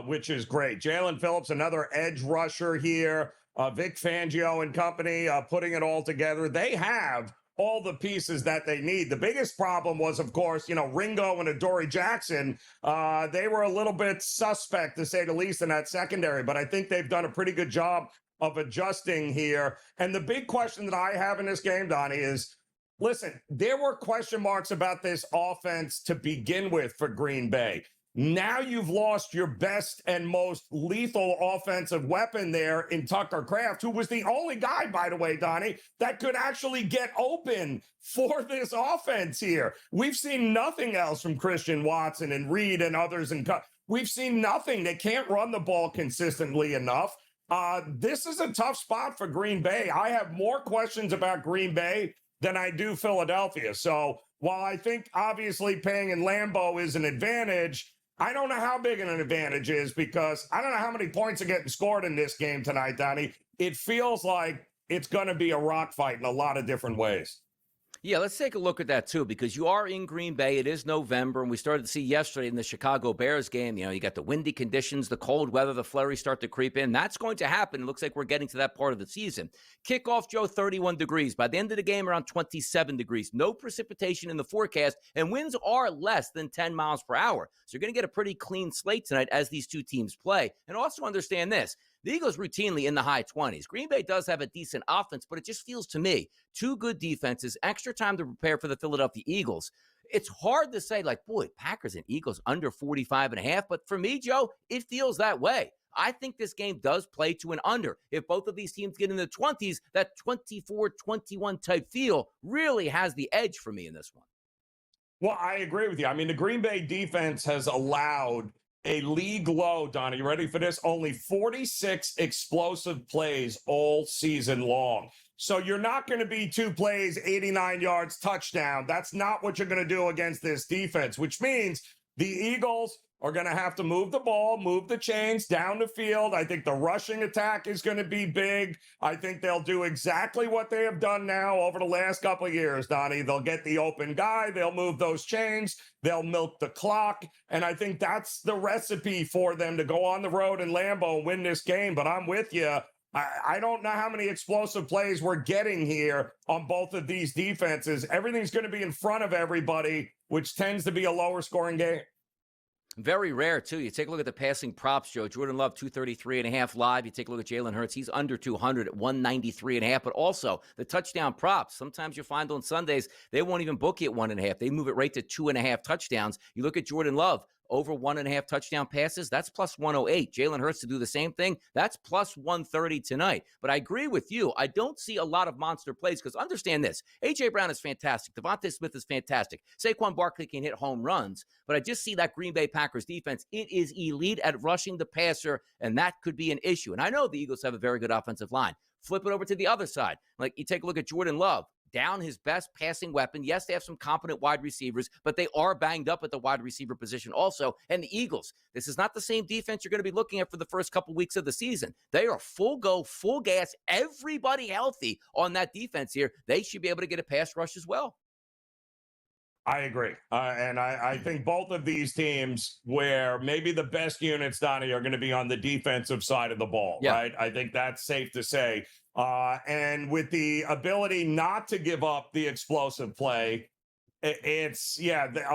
S7: which is great. Jalen Phillips, another edge rusher here, Vic Fangio and company putting it all together. They have all the pieces that they need. The biggest problem was, of course, Ringo and Adoree Jackson. They were a little bit suspect, to say the least, in that secondary, but I think they've done a pretty good job of adjusting here. And the big question that I have in this game, Donnie, is, listen, there were question marks about this offense to begin with for Green Bay. Now you've lost your best and most lethal offensive weapon there in Tucker Kraft, who was the only guy, by the way, Donnie, that could actually get open for this offense here. We've seen nothing else from Christian Watson and Reed and others. We've seen nothing. They can't run the ball consistently enough. This is a tough spot for Green Bay. I have more questions about Green Bay than I do Philadelphia. So while I think obviously paying in Lambeau is an advantage, I don't know how big an advantage is, because I don't know how many points are getting scored in this game tonight, Donnie. It feels like it's going to be a rock fight in a lot of different ways.
S6: Yeah, let's take a look at that, too, because you are in Green Bay. It is November, and we started to see yesterday in the Chicago Bears game, you got the windy conditions, the cold weather, the flurries start to creep in. That's going to happen. It looks like we're getting to that part of the season. Kickoff, Joe, 31 degrees. By the end of the game, around 27 degrees. No precipitation in the forecast, and winds are less than 10 miles per hour. So you're going to get a pretty clean slate tonight as these two teams play. And also understand this. The Eagles routinely in the high 20s. Green Bay does have a decent offense, but it just feels to me, two good defenses, extra time to prepare for the Philadelphia Eagles. It's hard to say, boy, Packers and Eagles under 45.5, but for me, Joe, it feels that way. I think this game does play to an under. If both of these teams get in the 20s, that 24-21 type feel really has the edge for me in this one.
S7: Well, I agree with you. I mean, the Green Bay defense has allowed a league low, Donnie, you ready for this? Only 46 explosive plays all season long. So you're not going to be 2 plays, 89 yards, touchdown. That's not what you're going to do against this defense, which means the Eagles are going to have to move the ball, move the chains down the field. I think the rushing attack is going to be big. I think they'll do exactly what they have done now over the last couple of years, Donnie. They'll get the open guy. They'll move those chains. They'll milk the clock. And I think that's the recipe for them to go on the road in Lambeau and win this game. But I'm with you. I don't know how many explosive plays we're getting here on both of these defenses. Everything's going to be in front of everybody, which tends to be a lower scoring game.
S6: Very rare, too. You take a look at the passing props, Joe. Jordan Love, 233.5 live. You take a look at Jalen Hurts. He's under 200 at 193.5. But also, the touchdown props. Sometimes you find on Sundays, they won't even book you at 1.5. They move it right to 2.5 touchdowns. You look at Jordan Love, over 1.5 touchdown passes, that's plus 108. Jalen Hurts to do the same thing, that's plus 130 tonight. But I agree with you. I don't see a lot of monster plays because understand this. A.J. Brown is fantastic. Devontae Smith is fantastic. Saquon Barkley can hit home runs. But I just see that Green Bay Packers defense. It is elite at rushing the passer, and that could be an issue. And I know the Eagles have a very good offensive line. Flip it over to the other side. Like you take a look at Jordan Love. Down his best passing weapon. Yes, they have some competent wide receivers, but they are banged up at the wide receiver position also. And the Eagles, this is not the same defense you're going to be looking at for the first couple weeks of the season. They are full go, full gas, everybody healthy on that defense here. They should be able to get a pass rush as well.
S7: I agree. And I think both of these teams where maybe the best units, Donnie, are going to be on the defensive side of the ball, right? I think that's safe to say. And with the ability not to give up the explosive play, a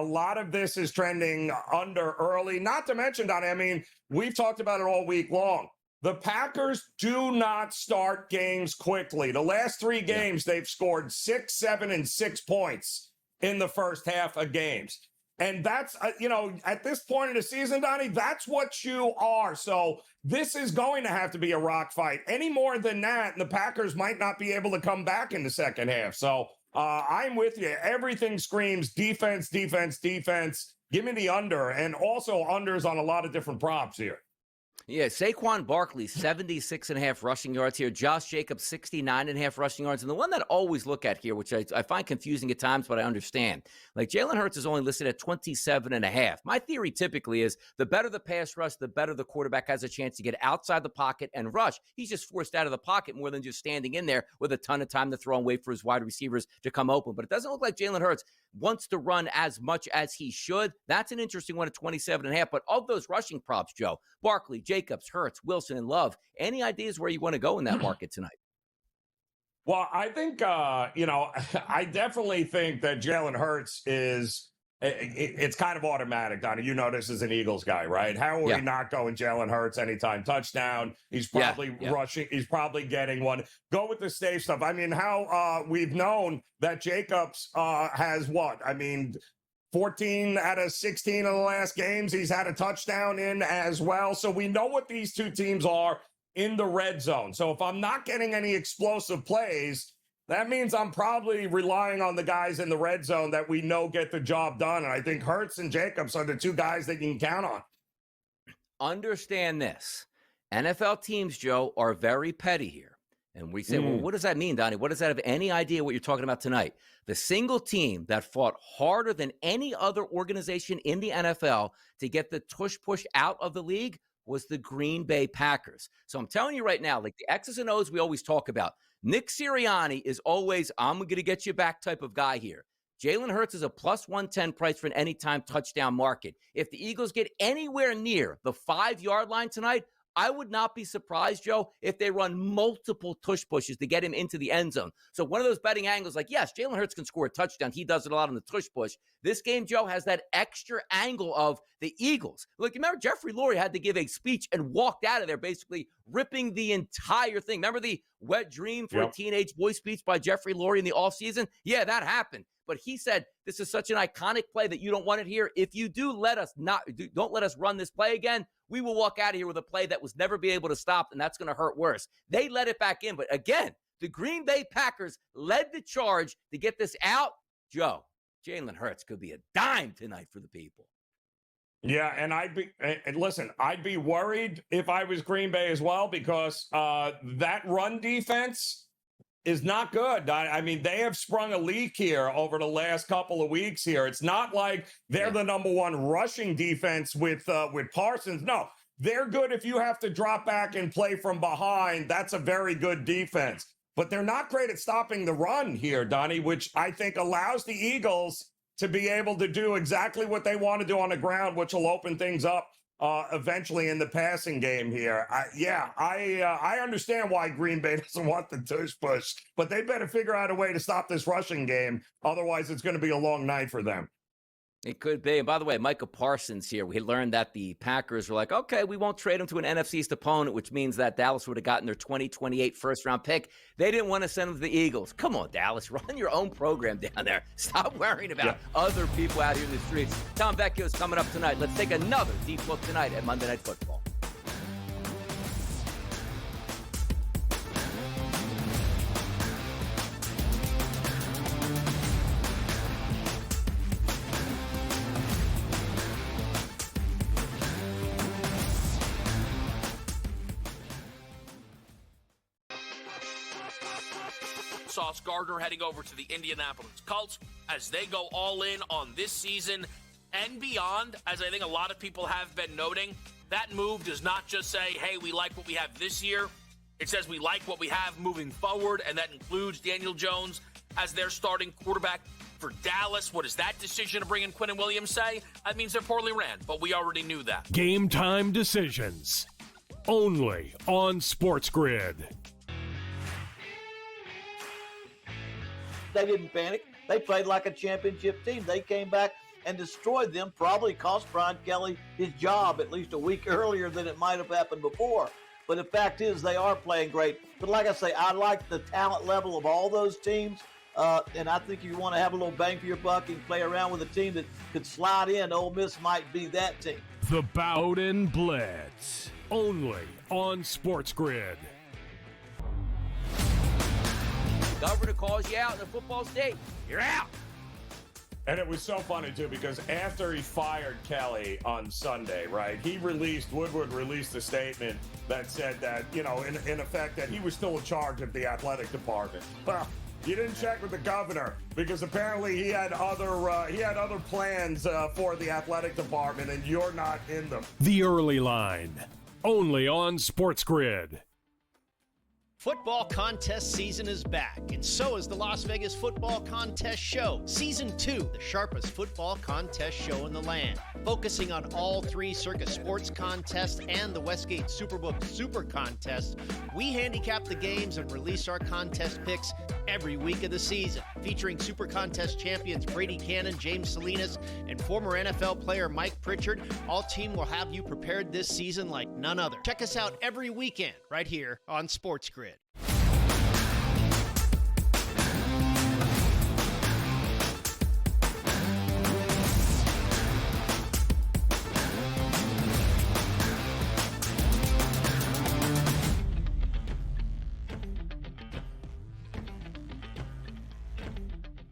S7: lot of this is trending under early. Not to mention, Donnie, I mean, we've talked about it all week long. The Packers do not start games quickly. The last 3 games, they've scored 6, 7, and 6 points in the first half of games. And that's, at this point in the season, Donnie, that's what you are. So this is going to have to be a rock fight. Any more than that, the Packers might not be able to come back in the second half. So I'm with you. Everything screams defense, defense, defense. Give me the under. And also unders on a lot of different props here.
S6: Yeah, Saquon Barkley, 76.5 rushing yards here. Josh Jacobs, 69.5 rushing yards. And the one that I always look at here, which I find confusing at times, but I understand. Like Jalen Hurts is only listed at 27.5. My theory typically is the better the pass rush, the better the quarterback has a chance to get outside the pocket and rush. He's just forced out of the pocket more than just standing in there with a ton of time to throw and wait for his wide receivers to come open. But it doesn't look like Jalen Hurts wants to run as much as he should. That's an interesting one at 27.5. But of those rushing props, Joe, Barkley, Jacobs, Hurts, Wilson, and Love, any ideas where you want to go in that market tonight?
S7: Well, I think, I definitely think that Jalen Hurts is, it's kind of automatic, Donnie. You know this is an Eagles guy, right? How are we not going Jalen Hurts anytime touchdown? He's probably rushing. He's probably getting one. Go with the safe stuff. I mean, how we've known that Jacobs has what? I mean, 14 out of 16 of the last games, he's had a touchdown in as well. So we know what these two teams are in the red zone. So if I'm not getting any explosive plays, that means I'm probably relying on the guys in the red zone that we know get the job done. And I think Hurts and Jacobs are the two guys that you can count on.
S6: Understand this. NFL teams, Joe, are very petty here. And we say, well, what does that mean, Donnie? What does that have any idea what you're talking about tonight? The single team that fought harder than any other organization in the NFL to get the tush push out of the league was the Green Bay Packers. So I'm telling you right now, like the X's and O's we always talk about, Nick Sirianni is always, I'm going to get you back type of guy here. Jalen Hurts is a plus 110 price for an anytime touchdown market. If the Eagles get anywhere near the 5-yard line tonight, I would not be surprised, Joe, if they run multiple tush pushes to get him into the end zone. So one of those betting angles, like, yes, Jalen Hurts can score a touchdown. He does it a lot on the tush push. This game, Joe, has that extra angle of the Eagles. Look, remember Jeffrey Lurie had to give a speech and walked out of there basically ripping the entire thing. Remember the wet dream for a teenage boy speech by Jeffrey Lurie in the offseason? Yeah, that happened. But he said, this is such an iconic play that you don't want it here. If you do don't let us run this play again, we will walk out of here with a play that was never be able to stop, and that's going to hurt worse. They let it back in. But again, the Green Bay Packers led the charge to get this out. Joe, Jalen Hurts could be a dime tonight for the people.
S7: Yeah, and I'd be worried if I was Green Bay as well, because that run defense is not good. I mean, they have sprung a leak here over the last couple of weeks here. It's not like they're the number one rushing defense with Parsons. No, they're good if you have to drop back and play from behind. That's a very good defense. But they're not great at stopping the run here, Donnie, which I think allows the Eagles to be able to do exactly what they want to do on the ground, which will open things up eventually in the passing game here. I understand why Green Bay doesn't want the tush push, but they better figure out a way to stop this rushing game. Otherwise, it's going to be a long night for them.
S6: It could be. And by the way, Micah Parsons here, we learned that the Packers were like, okay, we won't trade him to an NFC East opponent, which means that Dallas would have gotten their 2028 first-round pick. They didn't want to send him to the Eagles. Come on, Dallas, run your own program down there. Stop worrying about other people out here in the streets. Tom Vecchio is coming up tonight. Let's take another deep look tonight at Monday Night Football.
S8: Sauce Gardner heading over to the Indianapolis Colts as they go all in on this season and beyond. As I think a lot of people have been noting, that move does not just say, hey, we like what we have this year. It says we like what we have moving forward, and that includes Daniel Jones as their starting quarterback for Dallas. What does that decision to bring in Quinnen Williams say? That means they're poorly ran, but we already knew that.
S2: Game time decisions. Only on SportsGrid.
S11: They didn't panic. They played like a championship team. They came back and destroyed them, probably cost Brian Kelly his job at least a week earlier than it might have happened before. But the fact is they are playing great. But like I say, I like the talent level of all those teams. And I think if you want to have a little bang for your buck and play around with a team that could slide in, Ole Miss might be that team.
S2: The Bowden Blitz. Only on SportsGrid.
S6: Governor calls you out in the football state. You're out.
S7: And it was so funny, too, because after he fired Kelly on Sunday, right, Woodward released a statement that said that, you know, in effect, that he was still in charge of the athletic department. Well, you didn't check with the governor because apparently he had other plans for the athletic department, and you're not in them.
S2: The Early Line. Only on SportsGrid.
S12: Football contest season is back, and so is the Las Vegas Football Contest Show. Season 2, the sharpest football contest show in the land. Focusing on all three Circus Sports contests and the Westgate Superbook Super Contest, we handicap the games and release our contest picks every week of the season. Featuring Super Contest champions Brady Cannon, James Salinas, and former NFL player Mike Pritchard, all team will have you prepared this season like none other. Check us out every weekend right here on SportsGrid.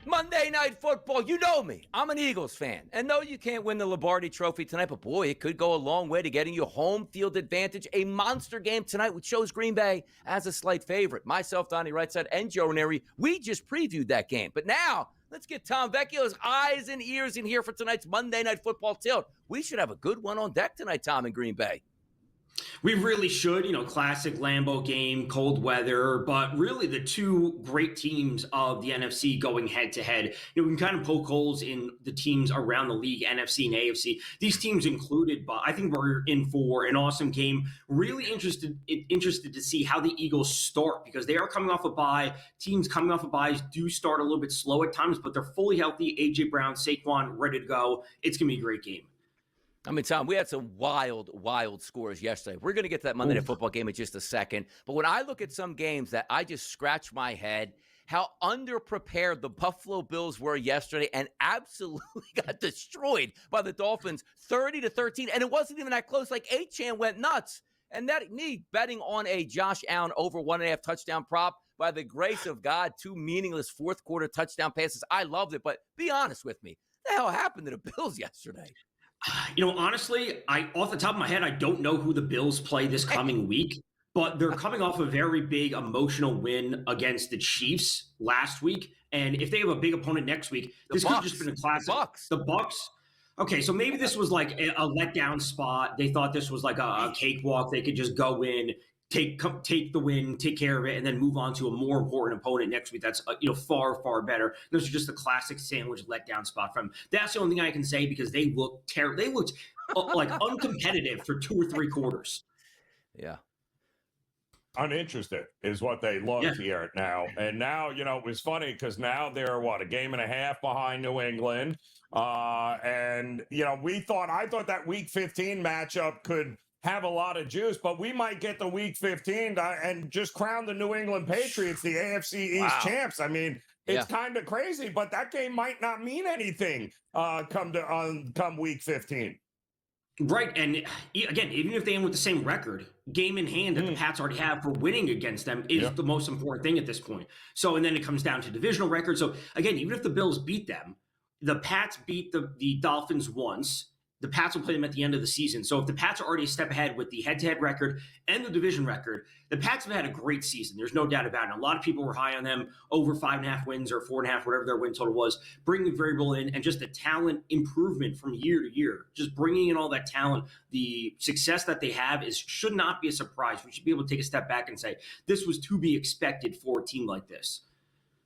S6: Monday Night Football, you know me. I'm an Eagles fan. And no, you can't win the Lombardi Trophy tonight, but boy, it could go a long way to getting you home field advantage. A monster game tonight, which shows Green Bay as a slight favorite. Myself, Donnie Rightside, and Joe Ranieri, we just previewed that game. But now, let's get Tom Vecchio's eyes and ears in here for tonight's Monday Night Football tilt. We should have a good one on deck tonight, Tom, in Green Bay.
S13: We really should, classic Lambeau game, cold weather, but really the two great teams of the NFC going head to head. We can kind of poke holes in the teams around the league, NFC and AFC. These teams included, but I think we're in for an awesome game. Really interested to see how the Eagles start because they are coming off a bye. Teams coming off a bye do start a little bit slow at times, but they're fully healthy. AJ Brown, Saquon, ready to go. It's going to be a great game.
S6: I mean, Tom, we had some wild scores yesterday. We're going to get to that Monday Night Football game in just a second. But when I look at some games that I just scratch my head, how underprepared the Buffalo Bills were yesterday and absolutely got destroyed by the Dolphins 30-13. And it wasn't even that close. Like, Achane went nuts. And that me betting on a Josh Allen over 1.5 touchdown prop, by the grace of God, 2 meaningless fourth quarter touchdown passes. I loved it. But be honest with me. What the hell happened to the Bills yesterday?
S13: Honestly, off the top of my head, I don't know who the Bills play this coming week, but they're coming off a very big emotional win against the Chiefs last week. And if they have a big opponent next week, this could have just been a classic. The Bucks. Okay, so maybe this was like a letdown spot. They thought this was like a cakewalk. They could just go in, take the win, take care of it, and then move on to a more important opponent next week. That's far better. Those are just a classic sandwich letdown spot from. That's the only thing I can say because they looked terrible. They looked like uncompetitive for 2 or 3 quarters.
S6: Yeah.
S7: Uninterested is what they looked here now. And now, it was funny because now they're a game and a half behind New England. And I thought that week 15 matchup could have a lot of juice, but we might get the week 15 and just crown the New England Patriots the AFC East champs. I mean, it's kind of crazy, but that game might not mean anything come week 15.
S13: Right, and again, even if they end with the same record, game in hand that the Pats already have for winning against them is the most important thing at this point. So, and then it comes down to divisional record. So, again, even if the Bills beat them, the Pats beat the Dolphins once. The Pats will play them at the end of the season. So if the Pats are already a step ahead with the head-to-head record and the division record, the Pats have had a great season. There's no doubt about it. And a lot of people were high on them, over 5.5 wins or 4.5, whatever their win total was, bringing the variable in and just the talent improvement from year to year. Just bringing in all that talent, the success that they have should not be a surprise. We should be able to take a step back and say, this was to be expected for a team like this.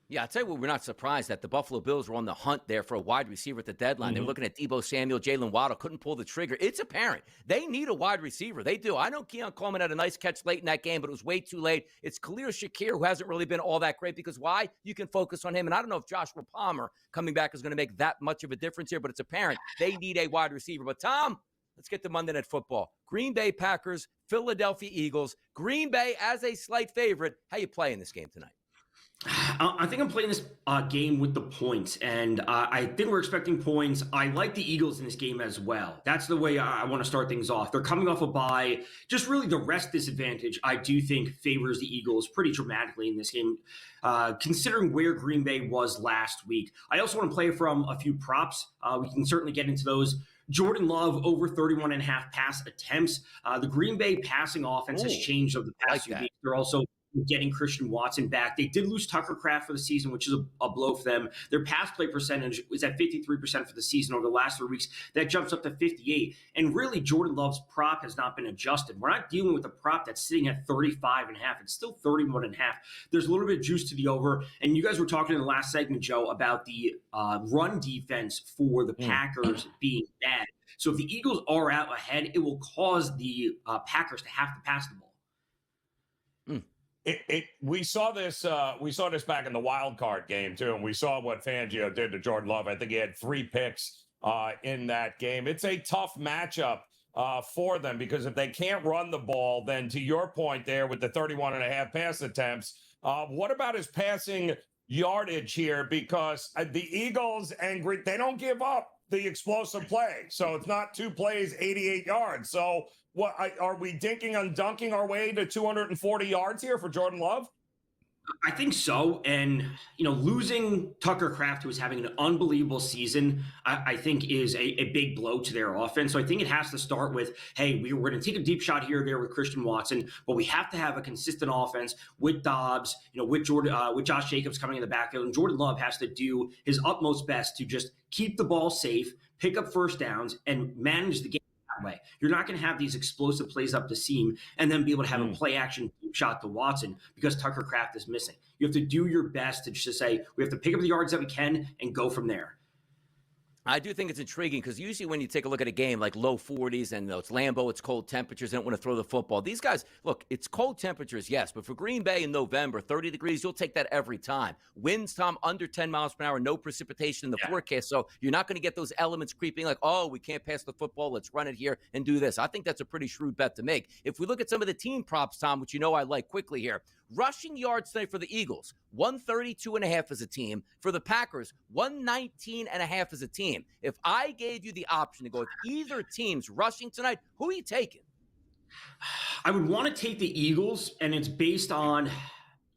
S6: Yeah, I'll tell you what, we're not surprised that the Buffalo Bills were on the hunt there for a wide receiver at the deadline. They were looking at Deebo Samuel, Jalen Waddle, couldn't pull the trigger. It's apparent. They need a wide receiver. They do. I know Keon Coleman had a nice catch late in that game, but it was way too late. It's Khalil Shakir who hasn't really been all that great because why? You can focus on him. And I don't know if Joshua Palmer coming back is going to make that much of a difference here, but it's apparent they need a wide receiver. But Tom, let's get to Monday Night Football. Green Bay Packers, Philadelphia Eagles. Green Bay as a slight favorite. How you play in this game tonight?
S13: I think I'm playing this game with the points, and I think we're expecting points. I like the Eagles in this game as well. That's the way I want to start things off. They're coming off a bye. Just really the rest disadvantage, I do think, favors the Eagles pretty dramatically in this game, considering where Green Bay was last week. I also want to play from a few props. We can certainly get into those. Jordan Love over 31.5 pass attempts. The Green Bay passing offense has changed over the past few weeks. They're also getting Christian Watson back. They did lose Tucker Kraft for the season, which is a blow for them. Their pass play percentage was at 53% for the season over the last 3 weeks. That jumps up to 58. And really, Jordan Love's prop has not been adjusted. We're not dealing with a prop that's sitting at 35.5. It's still 31.5. There's a little bit of juice to the over. And you guys were talking in the last segment, Joe, about the run defense for the Packers being bad. So if the Eagles are out ahead, it will cause the Packers to have to pass the ball.
S7: We saw this back in the wild card game too, and we saw what Fangio did to Jordan Love. I think he had 3 picks in that game. It's a tough matchup for them because if they can't run the ball, then to your point there with the 31.5 pass attempts, what about his passing yardage here? Because the Eagles they don't give up the explosive play, so it's not 2 plays, 88 yards. So what are we dinking and dunking our way to 240 yards here for Jordan Love?
S13: I think so. And, losing Tucker Kraft, who is having an unbelievable season, I think is a big blow to their offense. So I think it has to start with, hey, we're going to take a deep shot here or there with Christian Watson, but we have to have a consistent offense with Dobbs, with Josh Jacobs coming in the backfield. And Jordan Love has to do his utmost best to just keep the ball safe, pick up first downs, and manage the game that way. You're not going to have these explosive plays up the seam and then be able to have a play action shot to Watson because Tucker Kraft is missing. You have to do your best to just say, we have to pick up the yards that we can and go from there.
S6: I do think it's intriguing because usually when you take a look at a game like low 40s and it's Lambeau, it's cold temperatures, they don't want to throw the football. These guys, look, it's cold temperatures, yes, but for Green Bay in November, 30 degrees, you'll take that every time. Winds, Tom, under 10 miles per hour, no precipitation in the forecast, so you're not going to get those elements creeping like, oh, we can't pass the football, let's run it here and do this. I think that's a pretty shrewd bet to make. If we look at some of the team props, Tom, which you know I like quickly here, rushing yards tonight for the Eagles, 132.5 as a team. For the Packers, 119.5 as a team. If I gave you the option to go with either team's rushing tonight, who are you taking?
S13: I would want to take the Eagles, and it's based on,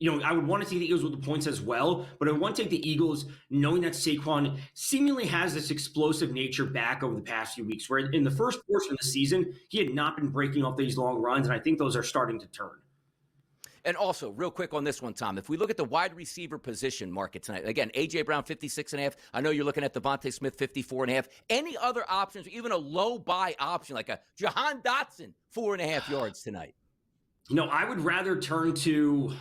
S13: I would want to take the Eagles with the points as well, but I would want to take the Eagles knowing that Saquon seemingly has this explosive nature back over the past few weeks, where in the first portion of the season, he had not been breaking off these long runs, and I think those are starting to turn.
S6: And also, real quick on this one, Tom, if we look at the wide receiver position market tonight, again, A.J. Brown, 56.5. I know you're looking at Devontae Smith, 54.5. Any other options, even a low buy option, like a Jahan Dotson, 4.5 yards tonight?
S13: I would rather turn to,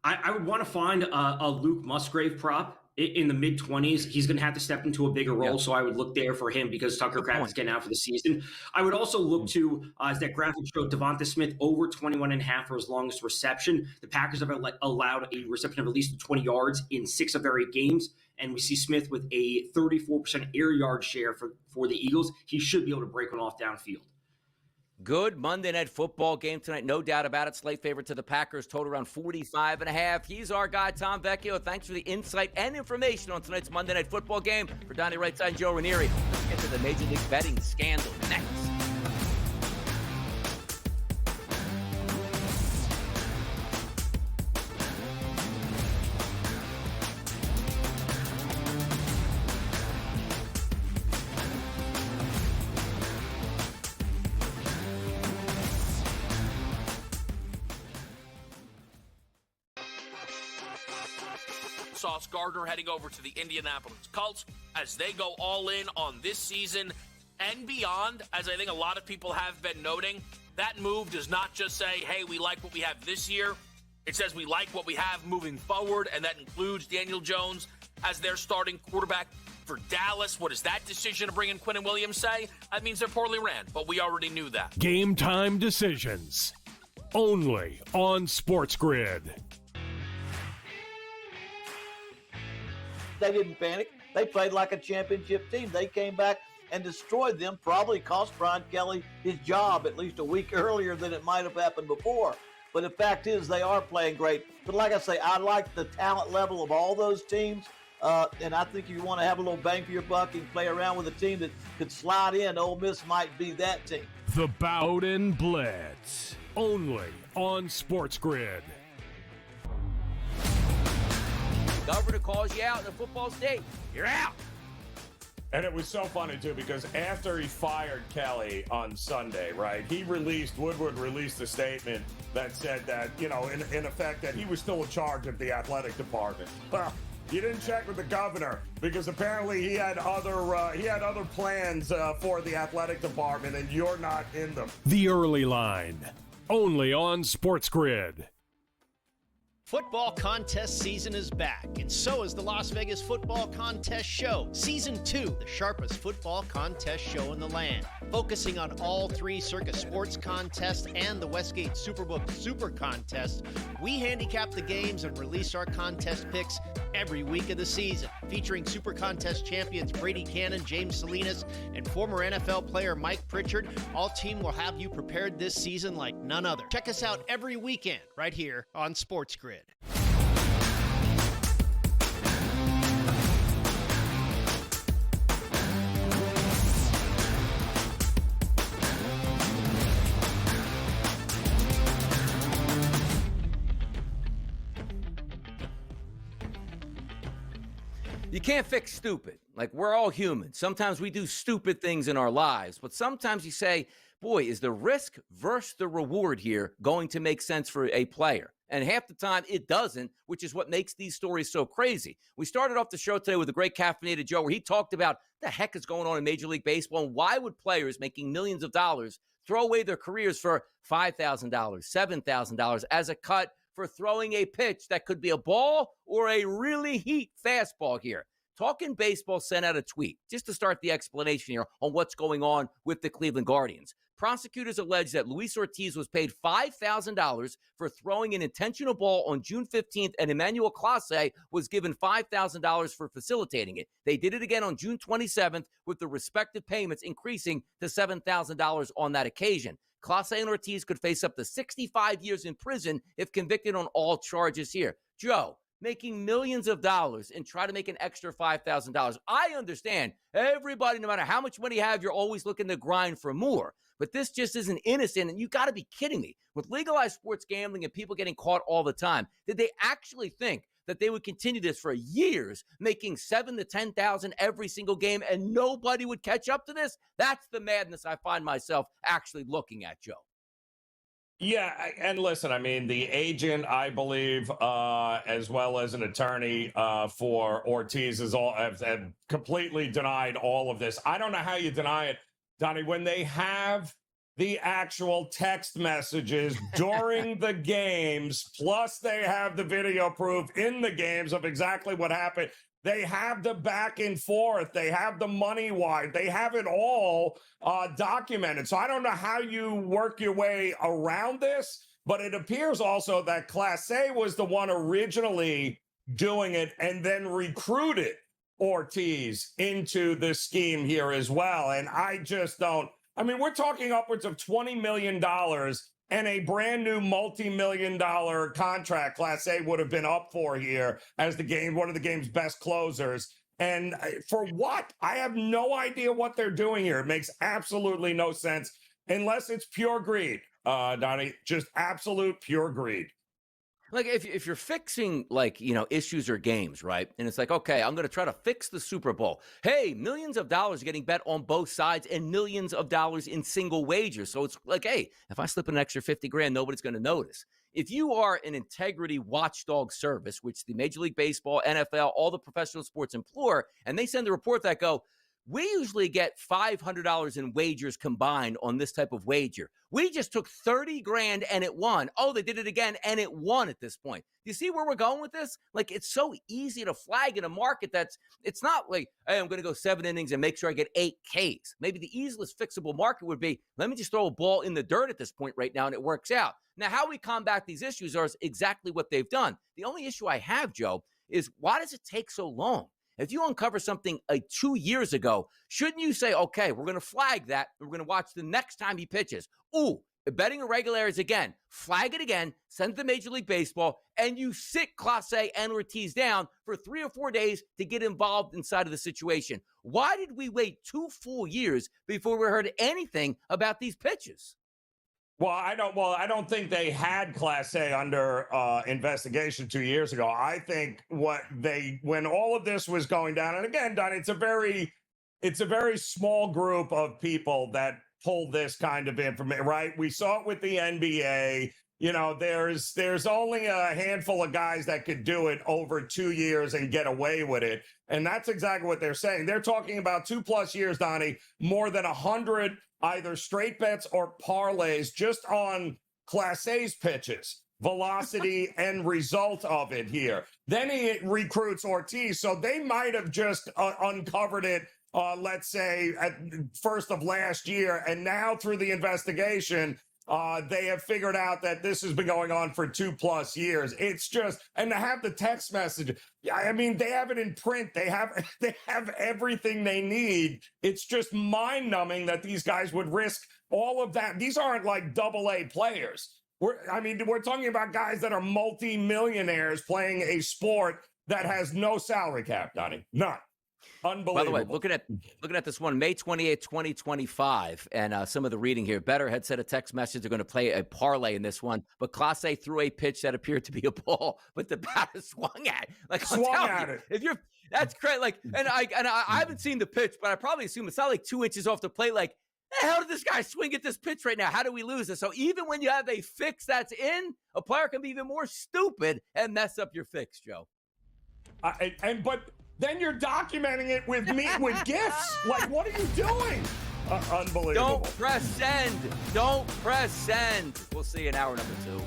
S13: I would want to find a Luke Musgrave prop in the mid-20s. He's going to have to step into a bigger role, so I would look there for him because Tucker Kraft is getting out for the season. I would also look to, as that graphic showed, Devonta Smith over 21.5 for his longest reception. The Packers have allowed a reception of at least 20 yards in 6 of their 8 games, and we see Smith with a 34% air yard share for the Eagles. He should be able to break one off downfield.
S6: Good Monday Night Football game tonight, no doubt about it. Slight favorite to the Packers, total around 45.5. He's our guy, Tom Vecchio. Thanks for the insight and information on tonight's Monday Night Football game. For Donnie Rightside and Joe Ranieri, let's get to the Major League Betting scandal next.
S8: Sauce Gardner heading over to the Indianapolis Colts as they go all in on this season and beyond. As I think a lot of people have been noting, that move does not just say, hey, we like what we have this year. It says we like what we have moving forward, and that includes Daniel Jones as their starting quarterback for Dallas. What does that decision to bring in Quinnen Williams say? That means they're poorly ran, but we already knew that.
S2: Game time decisions. Only on SportsGrid.
S11: They didn't panic. They played like a championship team. They came back and destroyed them, probably cost Brian Kelly his job at least a week earlier than it might have happened before. But the fact is they are playing great. But like I say, I like the talent level of all those teams. And I think if you want to have a little bang for your buck and play around with a team that could slide in, Ole Miss might be that team.
S2: The Bowden Blitz. Only on SportsGrid.
S6: Governor calls you out in the football state. You're out.
S7: And it was so funny, too, because after he fired Kelly on Sunday, right, Woodward released a statement that said that, in effect, that he was still in charge of the athletic department. Well, you didn't check with the governor because apparently he had other plans for the athletic department, and you're not in them.
S2: The Early Line. Only on SportsGrid.
S12: Football contest season is back, and so is the Las Vegas Football Contest Show. Season 2, the sharpest football contest show in the land. Focusing on all 3 Circa Sports contests and the Westgate Superbook Super Contest, we handicap the games and release our contest picks every week of the season. Featuring Super Contest champions Brady Cannon, James Salinas, and former NFL player Mike Pritchard, all team will have you prepared this season like none other. Check us out every weekend right here on SportsGrid.
S6: You can't fix stupid. Like, we're all human. Sometimes we do stupid things in our lives, but sometimes you say, boy, is the risk versus the reward here going to make sense for a player? And half the time it doesn't, which is what makes these stories so crazy. We started off the show today with a great Caffeinated Joe where he talked about the heck is going on in Major League Baseball and why would players making millions of dollars throw away their careers for $5,000, $7,000 as a cut for throwing a pitch that could be a ball or a really heat fastball here. Talking Baseball sent out a tweet just to start the explanation here on what's going on with the Cleveland Guardians. Prosecutors allege that Luis Ortiz was paid $5,000 for throwing an intentional ball on June 15th, and Emmanuel Clase was given $5,000 for facilitating it. They did it again on June 27th, with the respective payments increasing to $7,000 on that occasion. Clase and Ortiz could face up to 65 years in prison if convicted on all charges here. Joe, making millions of dollars and try to make an extra $5,000. I understand everybody, no matter how much money you have, you're always looking to grind for more. But this just isn't innocent, and you got to be kidding me. With legalized sports gambling and people getting caught all the time, did they actually think that they would continue this for years, making $7,000 to $10,000 every single game, and nobody would catch up to this? That's the madness I find myself actually looking at, Joe.
S7: Yeah, and listen, I mean, the agent, I believe, as well as an attorney for Ortiz, have completely denied all of this. I don't know how you deny it, Donnie, when they have the actual text messages during the games, plus they have the video proof in the games of exactly what happened. They have the back and forth. They have the money wire. They have it all documented. So I don't know how you work your way around this, but it appears also that Class A was the one originally doing it and then recruited Ortiz into the scheme here as well. And I just don't. I mean, we're talking upwards of $20 million and a brand new multi-million-dollar contract Class A would have been up for here as one of the game's best closers. And for what? I have no idea what they're doing here. It makes absolutely no sense unless it's pure greed, Donnie, just absolute pure greed.
S6: Like if you're fixing issues or games, right? And it's like, okay, I'm going to try to fix the Super Bowl. Hey, millions of dollars getting bet on both sides and millions of dollars in single wagers. So it's like, hey, if I slip an extra $50,000, nobody's going to notice. If you are an integrity watchdog service, which the Major League Baseball, NFL, all the professional sports implore, and they send a report that go, we usually get $500 in wagers combined on this type of wager. We just took $30,000 and it won. Oh, they did it again and it won at this point. Do you see where we're going with this? Like, it's so easy to flag in a market it's not like, hey, I'm going to go 7 innings and make sure I get 8 Ks. Maybe the easiest fixable market would be, let me just throw a ball in the dirt at this point right now and it works out. Now, how we combat these issues is exactly what they've done. The only issue I have, Joe, is why does it take so long? If you uncover something 2 years ago, shouldn't you say, okay, we're going to flag that, and we're going to watch the next time he pitches? Ooh, betting irregularities again. Flag it again, send it to Major League Baseball, and you sit Clase and Ortiz down for 3 or 4 days to get involved inside of the situation. Why did we wait 2 full years before we heard anything about these pitches?
S7: Well, I don't think they had Class A under investigation 2 years ago. I think when all of this was going down, and again, Don, it's a very small group of people that pull this kind of information, right? We saw it with the NBA. You know, there's only a handful of guys that could do it over 2 years and get away with it. And that's exactly what they're saying. They're talking about 2+ years, Donnie, more than 100 either straight bets or parlays just on Class A's pitches, velocity and result of it here. Then he recruits Ortiz. So they might have just uncovered it, let's say, at first of last year. And now through the investigation, they have figured out that this has been going on for 2+ years. It's just, and to have the text message, I mean, they have it in print. They have everything they need. It's just mind numbing that these guys would risk all of that. These aren't like AA players. We're talking about guys that are multi-millionaires playing a sport that has no salary cap, Donnie. None. Unbelievable.
S6: By the way, looking at this one, May 28, 2025, and some of the reading here. Better had sent a text message. They're going to play a parlay in this one, but Clase threw a pitch that appeared to be a ball, but the batter swung at it. That's great. Like, and I haven't seen the pitch, but I probably assume it's not like 2 inches off the plate. Like, the hell did this guy swing at this pitch right now? How do we lose this? So even when you have a fix that's in, a player can be even more stupid and mess up your fix, Joe.
S7: But then you're documenting it with GIFs. Like, what are you doing? Unbelievable.
S6: Don't press send. Don't press send. We'll see you in hour number 2.